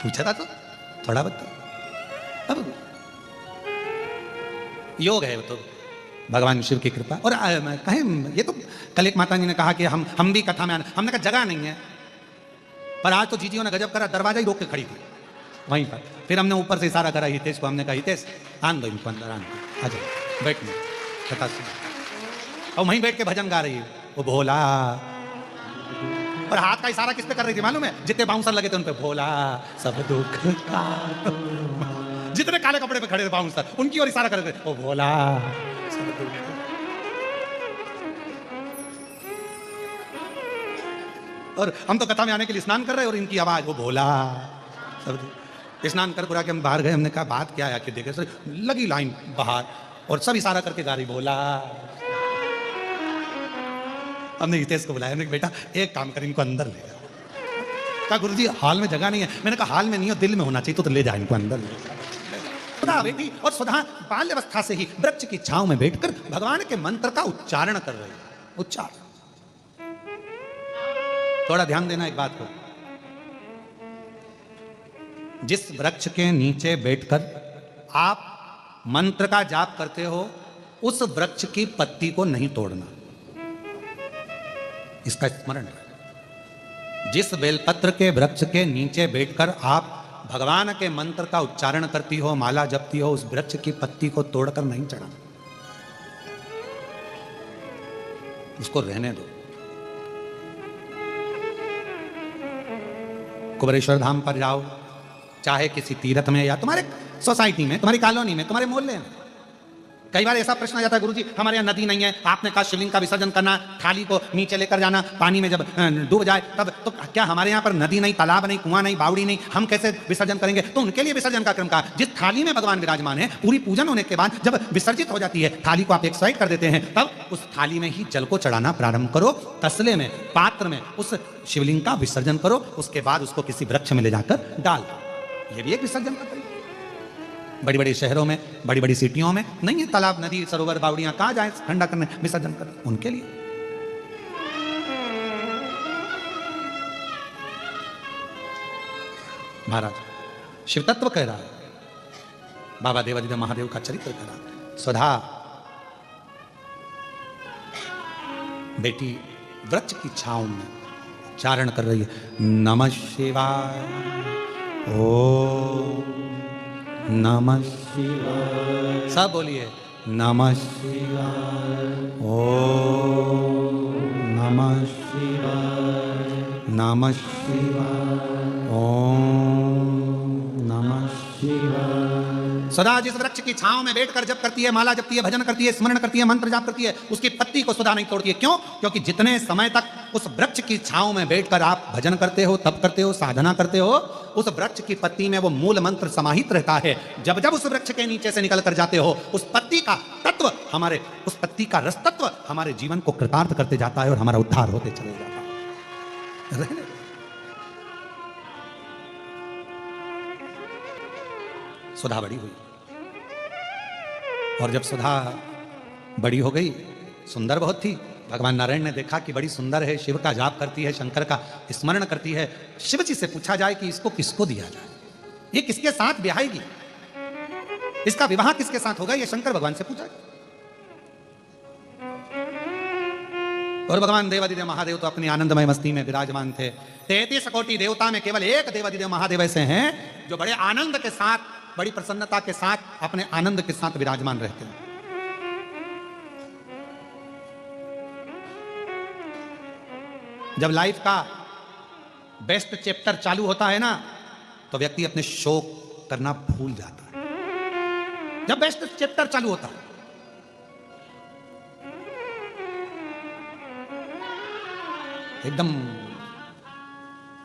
पूछा था तो थोड़ा बहुत अब योग है वो तो भगवान शिव की कृपा। और कहें ये तो कल एक माता जी ने कहा कि हम भी कथा में आना, हमने कहा जगह नहीं है, पर आज तो जीजियों ने गजब करा, दरवाजा ही रोक के खड़ी थी वहीं पर। फिर हमने ऊपर से इशारा करा हितेश को, हमने कहा हितेश आन दो इनको अंदर, आन दो, आ जाओ बैठ में कथा सुन। और वहीं बैठ के भजन गा रही है वो भोला, और हाथ का इशारा किस पे कर रही थी मालूम है, जितने बाउंसर लगे थे उन पे भोला सब दुख का, जितने काले कपड़े पे खड़े थे बाउंसर उनकी ओर इशारा कर रहे थे, ओ भोला सब दुख। और हम तो कथा में आने के लिए स्नान कर रहे हैं और इनकी आवाज वो भोला सब। स्नान कर पुरा के हम बाहर गए, हमने कहा बात क्या है आखिर, देखे सर लगी लाइन बाहर और सब इशारा करके गा रही भोला। हमने हितेश को बुलाया, हमने बेटा एक काम कर इनको अंदर ले जा। कहा गुरुजी हाल में जगह नहीं है। मैंने कहा हाल में नहीं हो, दिल में होना चाहिए, तो ले जा इनको अंदर ले जा। सुधा बेटी और सुधा बाल्यावस्था से ही वृक्ष की छांव में बैठकर भगवान के मंत्र का उच्चारण कर रही है। उच्चारण थोड़ा ध्यान देना एक बात को, जिस वृक्ष के नीचे बैठकर आप मंत्र का जाप करते हो उस वृक्ष की पत्ती को नहीं तोड़ना, इसका स्मरण रखें। जिस बेलपत्र के वृक्ष के नीचे बैठकर आप भगवान के मंत्र का उच्चारण करती हो, माला जपती हो, उस वृक्ष की पत्ती को तोड़कर नहीं चढ़ाना, उसको रहने दो। कुबेरेश्वर धाम पर जाओ, चाहे किसी तीर्थ में या तुम्हारे सोसाइटी में, तुम्हारी कॉलोनी में, तुम्हारे मोहल्ले में, कई बार ऐसा प्रश्न आ जाता है गुरुजी हमारे यहाँ नदी नहीं है, आपने कहा शिवलिंग का विसर्जन करना, थाली को नीचे लेकर जाना, पानी में जब डूब जाए तब, तो क्या हमारे यहाँ पर नदी नहीं, तालाब नहीं, कुआं नहीं, बावड़ी नहीं, हम कैसे विसर्जन करेंगे? तो उनके लिए विसर्जन का क्रम कहा। जिस थाली में भगवान विराजमान है, पूरी पूजन होने के बाद जब विसर्जित हो जाती है, थाली को आप एक साइड कर देते हैं, तब उस थाली में ही जल को चढ़ाना प्रारंभ करो, तसले में, पात्र में उस शिवलिंग का विसर्जन करो, उसके बाद उसको किसी वृक्ष में ले जाकर डाल। ये भी एक विसर्जन का तरीका। बड़ी बड़ी शहरों में, बड़ी बड़ी सिटियों में नहीं है तालाब, नदी, सरोवर, बावड़ियां, कहां जाए ठंडा करने, विसर्जन करने, उनके लिए। महाराज शिव तत्व कह रहा है, बाबा देवादिदेव महादेव का चरित्र कह रहा है। स्वधा बेटी वृक्ष की छांव में उच्चारण कर रही है, नमः शिवाय, ओ नमः शिवाय, सब बोलिए नमः शिवाय, ओ नमः शिवाय नमः शिवाय ओम नमः। शिवाय। सदा जिस वृक्ष की छांव में बैठकर जप करती है, माला जपती है, भजन करती है, स्मरण करती है, मंत्र जाप करती है, उसकी पत्ती को सदा नहीं तोड़ती है। क्यों? क्योंकि जितने समय तक उस वृक्ष की छांव में बैठकर आप भजन करते हो, तप करते हो, साधना करते हो, उस वृक्ष की पत्ती में वो मूल मंत्र समाहित रहता है। जब जब उस वृक्ष के नीचे से निकल कर जाते हो, उस पत्ती का तत्व हमारे, उस पत्ती का रस तत्व हमारे जीवन को कृतार्थ करते जाता है और हमारा उद्धार होते चले जाता है। सुधा बड़ी हुई, और जब सुधा बड़ी हो गई, सुंदर बहुत थी। भगवान नारायण ने देखा कि बड़ी सुंदर है, शिव का जाप करती है, शंकर का स्मरण करती है। शिव जी से पूछा जाए कि इसको किसको दिया जाए, ये किसके साथ ब्याहेगी, इसका विवाह किसके साथ होगा, ये शंकर भगवान से पूछा। और भगवान देवादिदेव महादेव तो अपनी आनंदमय मस्ती में विराजमान थे। 33 कोटि देवता में केवल एक देवादिदेव महादेव ऐसे हैं जो बड़े आनंद के साथ, बड़ी प्रसन्नता के साथ, अपने आनंद के साथ विराजमान रहते हैं। जब लाइफ का बेस्ट चैप्टर चालू होता है ना, तो व्यक्ति अपने शोक करना भूल जाता है। जब बेस्ट चैप्टर चालू होता है, एकदम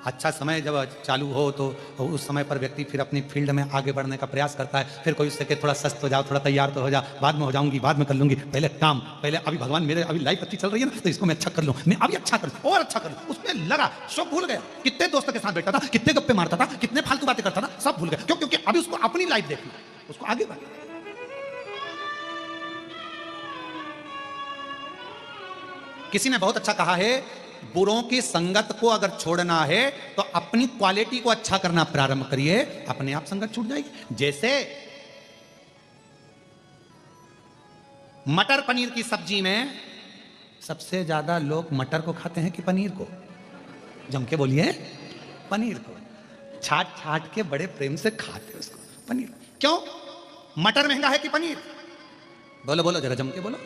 अच्छा समय जब चालू हो, तो उस समय पर व्यक्ति फिर अपनी फील्ड में आगे बढ़ने का प्रयास करता है। फिर कोई उससे कि थोड़ा सस्त हो जाओ, थोड़ा तैयार तो हो जा, बाद में हो जाऊंगी, बाद में कर लूंगी, पहले काम, पहले अभी भगवान मेरे अभी लाइफ अच्छी चल रही है ना, तो इसको मैं अच्छा कर लूं, मैं अभी अच्छा कर लूं और अच्छा कर लूं। उसमें लगा, शौक भूल गया, कितने दोस्तों के साथ बैठा था, कितने गप्पे मारता था, कितने फालतू बातें करता था, सब भूल गया। क्यों? क्योंकि अभी उसको अपनी लाइफ देखनी, उसको आगे बढ़ना। किसी ने बहुत अच्छा कहा है, बुरों की संगत को अगर छोड़ना है तो अपनी क्वालिटी को अच्छा करना प्रारंभ करिए, अपने आप संगत छूट जाएगी। जैसे मटर पनीर की सब्जी में सबसे ज्यादा लोग मटर को खाते हैं कि पनीर को? जम के बोलिए, पनीर को। छाट छाट के बड़े प्रेम से खाते हैं उसको, पनीर। क्यों? मटर महंगा है कि पनीर? बोलो बोलो जरा, जम के बोलो।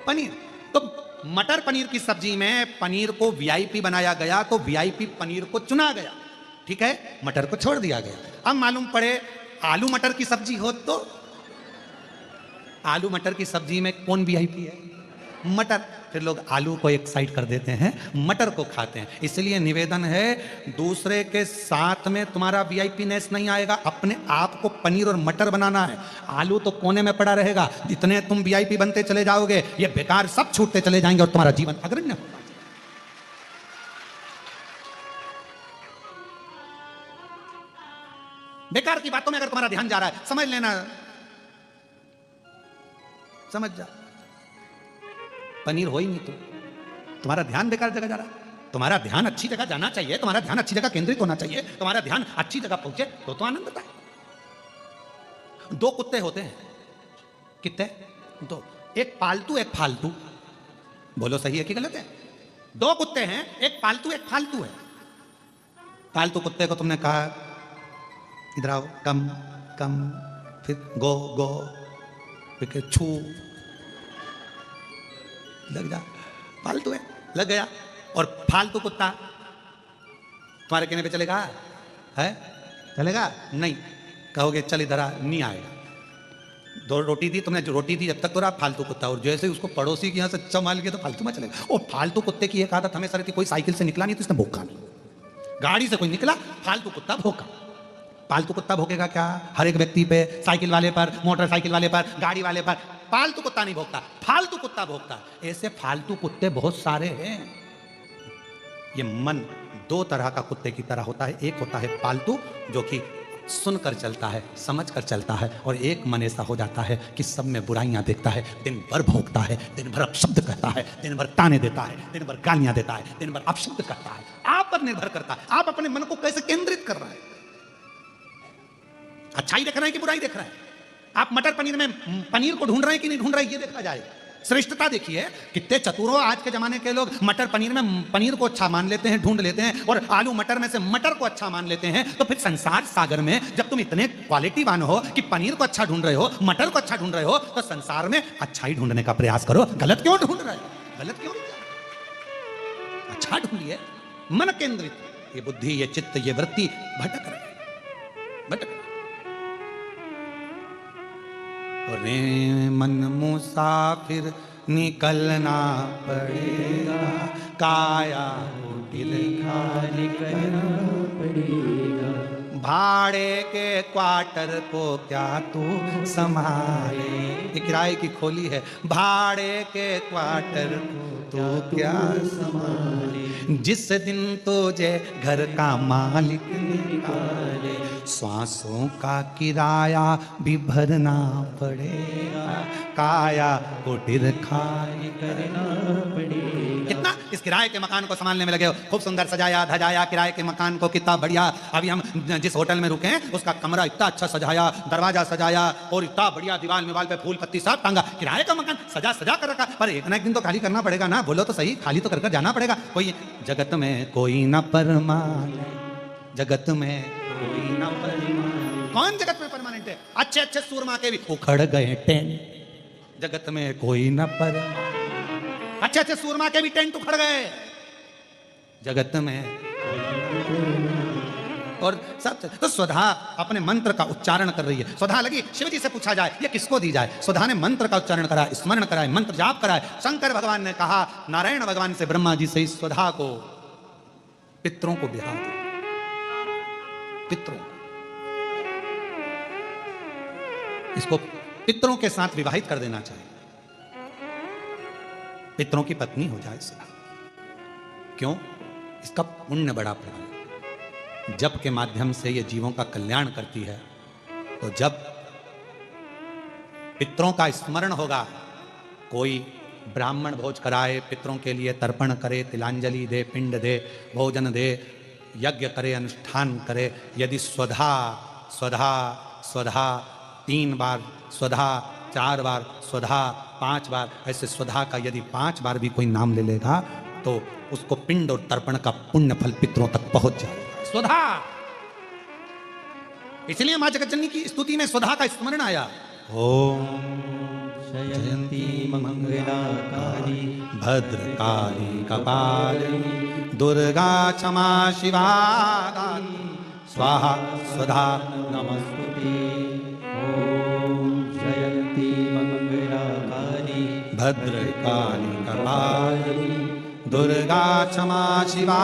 पनीर। तो मटर पनीर की सब्जी में पनीर को वीआईपी बनाया गया, तो वीआईपी पनीर को चुना गया, ठीक है, मटर को छोड़ दिया गया। अब मालूम पड़े आलू मटर की सब्जी हो, तो आलू मटर की सब्जी में कौन वीआईपी है? मटर। फिर लोग आलू को एक साइड कर देते हैं, मटर को खाते हैं। इसलिए निवेदन है, दूसरे के साथ में तुम्हारा वीआईपीनेस नहीं आएगा, अपने आप को पनीर और मटर बनाना है। आलू तो कोने में पड़ा रहेगा, जितने तुम वीआईपी बनते चले जाओगे, ये बेकार सब छूटते चले जाएंगे और तुम्हारा जीवन अग्रण्य होगा। बेकार की बातों में अगर तुम्हारा ध्यान जा रहा है, समझ लेना, समझ जा, पनीर हो ही नहीं, तुम्हारा ध्यान बेकार जगह जा रहा है। तुम्हारा ध्यान अच्छी जगह जाना चाहिए, तुम्हारा ध्यान अच्छी जगह केंद्रित होना चाहिए, तुम्हारा ध्यान अच्छी जगह पहुंचे तो आनंद आता है। 2 कुत्ते होते हैं, कितने? 2, एक पालतू एक फालतू। बोलो सही है कि गलत है? 2 कुत्ते हैं, एक पालतू एक फालतू है। पालतू कुत्ते को तुमने कहा इधर आओ, कम कम, फिर गो गो, फिर छू, लग जा, फालतू है, लग गया। और फालतू कुत्ता तुम्हारे कहने पे चलेगा? है? चलेगा नहीं। कहोगे चल इधर आ, नहीं आएगा। 2 रोटी दी तुमने, जो रोटी दी जब तक तो रहा फालतू कुत्ता, और जैसे ही उसको पड़ोसी के यहाँ से चमाल गया तो फालतू में चलेगा। और फालतू कुत्ते की एक आदत हमेशा रहती, कोई साइकिल से निकला नहीं तो इसने भौंका नहीं, गाड़ी से कोई निकला, फालतू कुत्ता भौंका। पालतू कुत्ता भौंकेगा क्या? हर एक व्यक्ति पे, साइकिल वाले पर, मोटरसाइकिल वाले पर, गाड़ी वाले पर। पालतू कुत्ता नहीं भौंकता, फालतू कुत्ता भौंकता। ऐसे फालतू कुत्ते बहुत सारे हैं। ये मन 2 तरह का कुत्ते की तरह होता है। एक होता है पालतू, जो कि सुनकर चलता है, समझकर चलता है, और एक मन ऐसा हो जाता है कि सब में बुराइयां देखता है, दिन भर भौंकता है, दिन भर अपशब्द कहता है, दिन भर ताने देता है, दिन भर गालियां देता है, दिन भर अपशब्द करता है। आप पर निर्भर करता है, आप अपने मन को कैसे केंद्रित कर रहे हैं। अच्छाई देख रहे हैं कि बुराई देख रहे हैं? आप मटर पनीर में पनीर को ढूंढ रहे हैं कि नहीं ढूंढ रहे हैं, ये देखा जाएगा। श्रेष्ठता देखिए, कितने चतुर हो आज के जमाने के लोग। मटर पनीर में पनीर को अच्छा मान लेते हैं, ढूंढ लेते हैं, और आलू मटर में से मटर को अच्छा मान लेते हैं। तो फिर संसार सागर में जब तुम इतने क्वालिटीवान हो कि पनीर को अच्छा ढूंढ रहे हो, मटर को अच्छा ढूंढ रहे हो, तो संसार में अच्छाई ढूंढने का प्रयास करो। गलत क्यों ढूंढ रहे हो? गलत क्यों? इच्छा ढूंढी है, मन केंद्रित, ये बुद्धि, ये चित्त, ये वृत्ति भटक रहे, भटक रहे। रे मन मुसाफिर निकलना पड़ेगा, काया कुटिल खाली करना पड़ेगा, भाड़े के क्वार्टर को क्या तू संभाले। ये किराए की खोली है, भाड़े के क्वार्टर को तो क्या संभाले। जिस दिन तुझे घर का मालिक निकाले, श्वासों का किराया भी भरना पड़ेगा, काया कुटिर खाली करना पड़ेगा। कितना इस किराए के मकान को संभालने में लगे हो, खूब सुंदर सजाया धजाया किराए के मकान को, कितना बढ़िया। अभी हम जिस होटल में रुके हैं उसका कमरा इतना अच्छा सजाया, दरवाजा सजाया और इतना बढ़िया दीवार में पे फूल पत्ती सब टांगा, किराए का मकान सजा सजा कर रखा। पर एक ना एक दिन तो खाली करना पड़ेगा ना, बोलो तो सही, खाली तो कर जाना पड़ेगा। कोई जगत में कोई न परमानेंट, जगत में कोई न परमानेंट। कौन जगत में परमानेंट है? अच्छे अच्छे सूरमा के भी उखड़ गए टेंट, जगत में कोई न परमानेंट। अच्छे अच्छे सूरमा के भी टेंट उखड़ गए जगत में। और सब तो स्वधा अपने मंत्र का उच्चारण कर रही है। स्वधा लगी, शिव जी से पूछा जाए ये किसको दी जाए। स्वधा ने मंत्र का उच्चारण करा, स्मरण कराए, मंत्र जाप कराए। शंकर भगवान ने कहा नारायण भगवान से ब्रह्मा जी से इस स्वधा को पितरों को बिहार दो, पितरों, इसको पितरों के साथ विवाहित कर देना चाहिए, पितरों की पत्नी हो जाए स्वधा। क्यों? इसका पुण्य बड़ा प्रबल, जप के माध्यम से ये जीवों का कल्याण करती है। तो जब पितरों का स्मरण होगा, कोई ब्राह्मण भोज कराए, पितरों के लिए तर्पण करे, तिलांजलि दे, पिंड दे, भोजन दे, यज्ञ करे, अनुष्ठान करे। यदि स्वधा स्वधा स्वधा 3 बार स्वधा, 4 बार स्वधा, 5 बार, ऐसे स्वधा का यदि 5 बार भी कोई नाम ले लेगा तो उसको पिंड और तर्पण का पुण्य फल पितरों तक पहुंच जाएगा। स्वधा, इसलिए मां जगतजननी की स्तुति में स्वधा का स्मरण आया। ओम जयंती मंगलाकाली भद्रकाली कपालिनी दुर्गा क्षमा शिवा दानी स्वाहा स्वधा नमस्तुते। ओम जयंती मंगलाकाली भद्रकाली कपालिनी दुर्गा क्षमा शिवा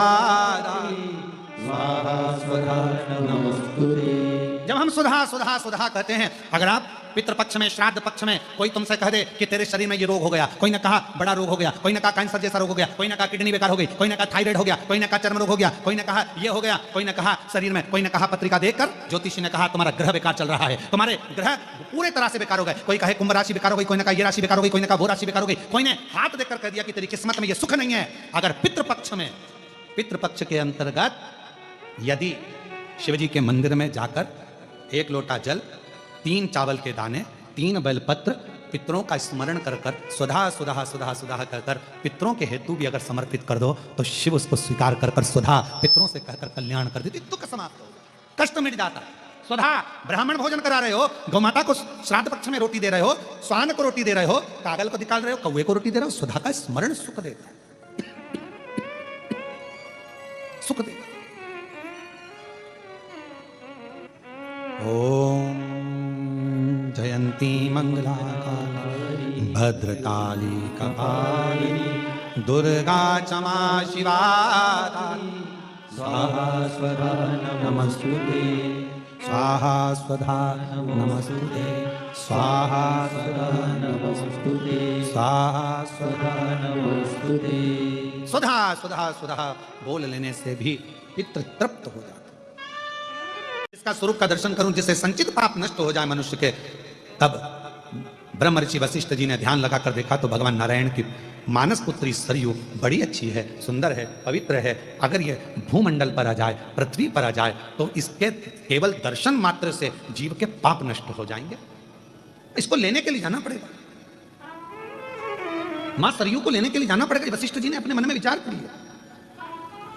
दानी स्वाहा स्वधा नमस्तुते। जब हम सुधा सुधा सुधा कहते हैं, अगर आप पितृपक्ष में, श्राद्ध पक्ष में कोई तुमसे कह दे कि तेरे शरीर में ये रोग हो गया, कोई ने कहा बड़ा रोग हो गया, कोई ने कहा कैंसर जैसा रोग हो गया, कोई ने कहा किडनी बेकार हो गई, कोई ने कहा थायराइड हो गया, कोई ने कहा चर्म रोग हो गया, कोई ने कहा ये हो गया, कोई ने कहा शरीर में, कोई ने कहा पत्रिका देखकर ज्योतिषी ने कहा तुम्हारा ग्रह बेकार चल रहा है, तुम्हारे ग्रह पूरे तरह से बेकार हो गए। कोई कहे कुंभ राशि बेकार हो गई, कोई ने कहा ये राशि बेकार हो गई, कोई ने कहा वो राशि बेकार हो गई, कोई ने हाथ देकर कह दिया कि तेरी किस्मत में ये सुख नहीं है। अगर पितृपक्ष में, पितृपक्ष के अंतर्गत यदि शिवजी के मंदिर में जाकर 1 लोटा जल, 3 चावल के दाने, 3 बेलपत्र पितरों का स्मरण कर कर सुधा सुधा सुधा सुधा कर कर पितरों के हेतु भी अगर समर्पित कर दो तो शिव उसको स्वीकार कर कर सुधा पितरों से कहकर कल्याण कर देती, दुख समाप्त हो, कष्ट मिट जाता। सुधा ब्राह्मण भोजन करा रहे हो, गौमाता को श्राद्ध पक्ष में रोटी दे रहे हो, स्वान को रोटी दे रहे हो, कागल को निकाल रहे हो, कौवे को रोटी दे रहे हो, सुधा का स्मरण सुख देता है, सुख देता। ओम जयंती मंगलाकाली भद्रकाली कपालिनी दुर्गा क्षमा शिवा दानी स्वाहा स्वधा नमस्तुते। स्वाहा स्वधा नमस्तुते, स्वाहा स्वधा नमस्तुते, स्वाहा स्वधा नमस्तुते। सुधा सुधा सुधा बोल लेने से भी पितृ तृप्त हो जाता। इसका स्वरूप का दर्शन करूं जिससे संचित पाप नष्ट हो जाए मनुष्य के। तब ब्रह्म ऋषि वशिष्ठ जी ने ध्यान लगाकर देखा तो भगवान नारायण की मानस पुत्री सरयू बड़ी अच्छी है, सुंदर है, पवित्र है। अगर ये भूमंडल पर आ जाए, पृथ्वी पर आ जाए तो इसके केवल दर्शन मात्र से जीव के पाप नष्ट हो जाएंगे। इसको लेने के लिए जाना पड़ेगा, मां सरयू को लेने के लिए जाना पड़ेगा। वशिष्ठ जी ने अपने मन में विचार कर लिया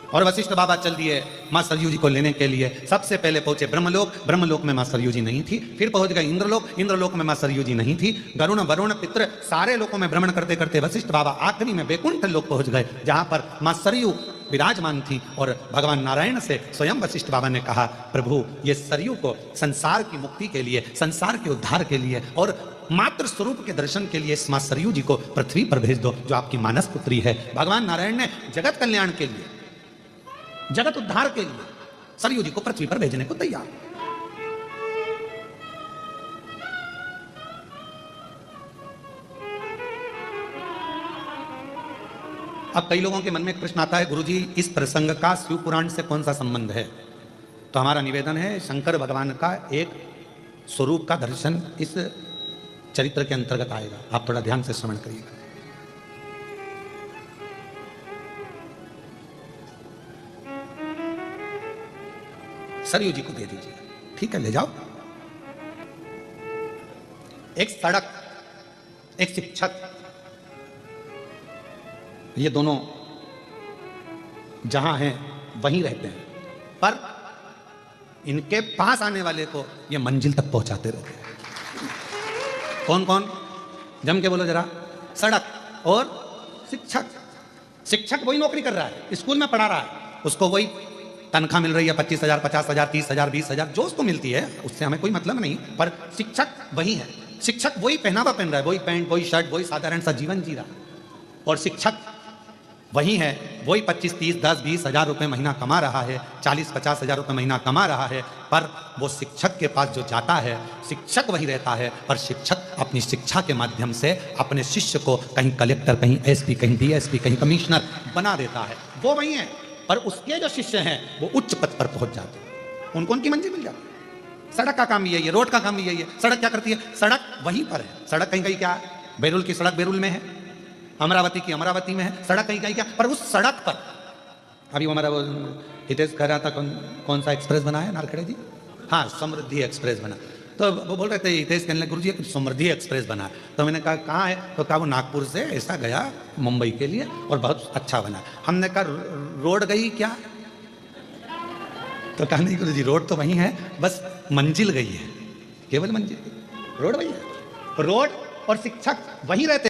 और वशिष्ठ बाबा चल दिए मां सरयू जी को लेने के लिए। सबसे पहले पहुंचे ब्रह्मलोक, ब्रह्मलोक में मां सरयू जी नहीं थी। फिर पहुंच गए इंद्रलोक, इंद्रलोक में मां सरयू जी नहीं थी। गरुण वरुण पितृ सारे लोकों में भ्रमण करते करते वशिष्ठ बाबा आखिरी में वैकुंठ लोक पहुंच गए, जहां पर मां सरयू विराजमान थी और भगवान नारायण से स्वयं वशिष्ठ बाबा ने कहा, प्रभु ये सरयू को संसार की मुक्ति के लिए, संसार के उद्धार के लिए और मात्र स्वरूप के दर्शन के लिए इस मां सरयू जी को पृथ्वी पर भेज दो, जो आपकी मानस पुत्री है। भगवान नारायण ने जगत कल्याण के लिए, जगत उद्धार के लिए सरयू जी को पृथ्वी पर भेजने को तैयार। अब कई लोगों के मन में एक प्रश्न आता है, गुरुजी इस प्रसंग का शिव पुराण से कौन सा संबंध है? तो हमारा निवेदन है, शंकर भगवान का एक स्वरूप का दर्शन इस चरित्र के अंतर्गत आएगा। आप थोड़ा ध्यान से श्रवण करिएगा। सरयू जी को दे दीजिए, ठीक है, ले जाओ। एक सड़क, एक शिक्षक, ये दोनों जहां हैं वहीं रहते हैं, पर इनके पास आने वाले को ये मंजिल तक पहुंचाते रहते हैं। कौन कौन? जम के बोलो जरा। सड़क और शिक्षक। शिक्षक वही नौकरी कर रहा है, स्कूल में पढ़ा रहा है, उसको वही तनख्वाह मिल रही है 25,000, 50,000, 30,000, 20,000, जो उसको मिलती है, उससे हमें कोई मतलब नहीं। पर शिक्षक वही है, शिक्षक वही पहनावा पहन रहा है, वही पैंट, वही शर्ट, वही साधारण सा जीवन जी रहा है। और शिक्षक वही है, वही 25, 30, 10, 20 हजार रुपये महीना कमा रहा है, 40, 50 हजार रुपये महीना कमा रहा है। पर वो शिक्षक के पास जो जाता है, शिक्षक वही रहता है, पर शिक्षक अपनी शिक्षा के माध्यम से अपने शिष्य को कहीं कलेक्टर, कहीं एसपी, कहीं डीएसपी, कहीं कमिश्नर बना देता है। वो वही है, पर उसके जो शिष्य हैं वो उच्च पद पर पहुंच जाते हैं, उनको उनकी मंजिल मिल जाती है। सड़क का काम भी यही है, रोड का काम भी यही है। सड़क क्या करती है? सड़क वहीं पर है। सड़क कहीं कहीं क्या है? बैरुल की सड़क बैरुल में है, अमरावती की अमरावती में है। सड़क कहीं कहीं क्या, पर उस सड़क पर अभी हमारा वो हितेश कह रहा था, कौन सा एक्सप्रेस बना है नालखेड़े जी? हाँ, समृद्धि एक्सप्रेस बना। तो वो बोल रहे थे, हितेश कहने लगे, गुरुजी समृद्धि एक्सप्रेस बना। तो मैंने कहा कहाँ है? तो कहा वो नागपुर से ऐसा गया मुंबई के लिए और बहुत अच्छा बना। हमने कहा रोड गई क्या? तो कहा नहीं गुरुजी, रोड तो वही है, बस मंजिल गई है, केवल मंजिल, रोड वही है। रोड और शिक्षक वहीं रहते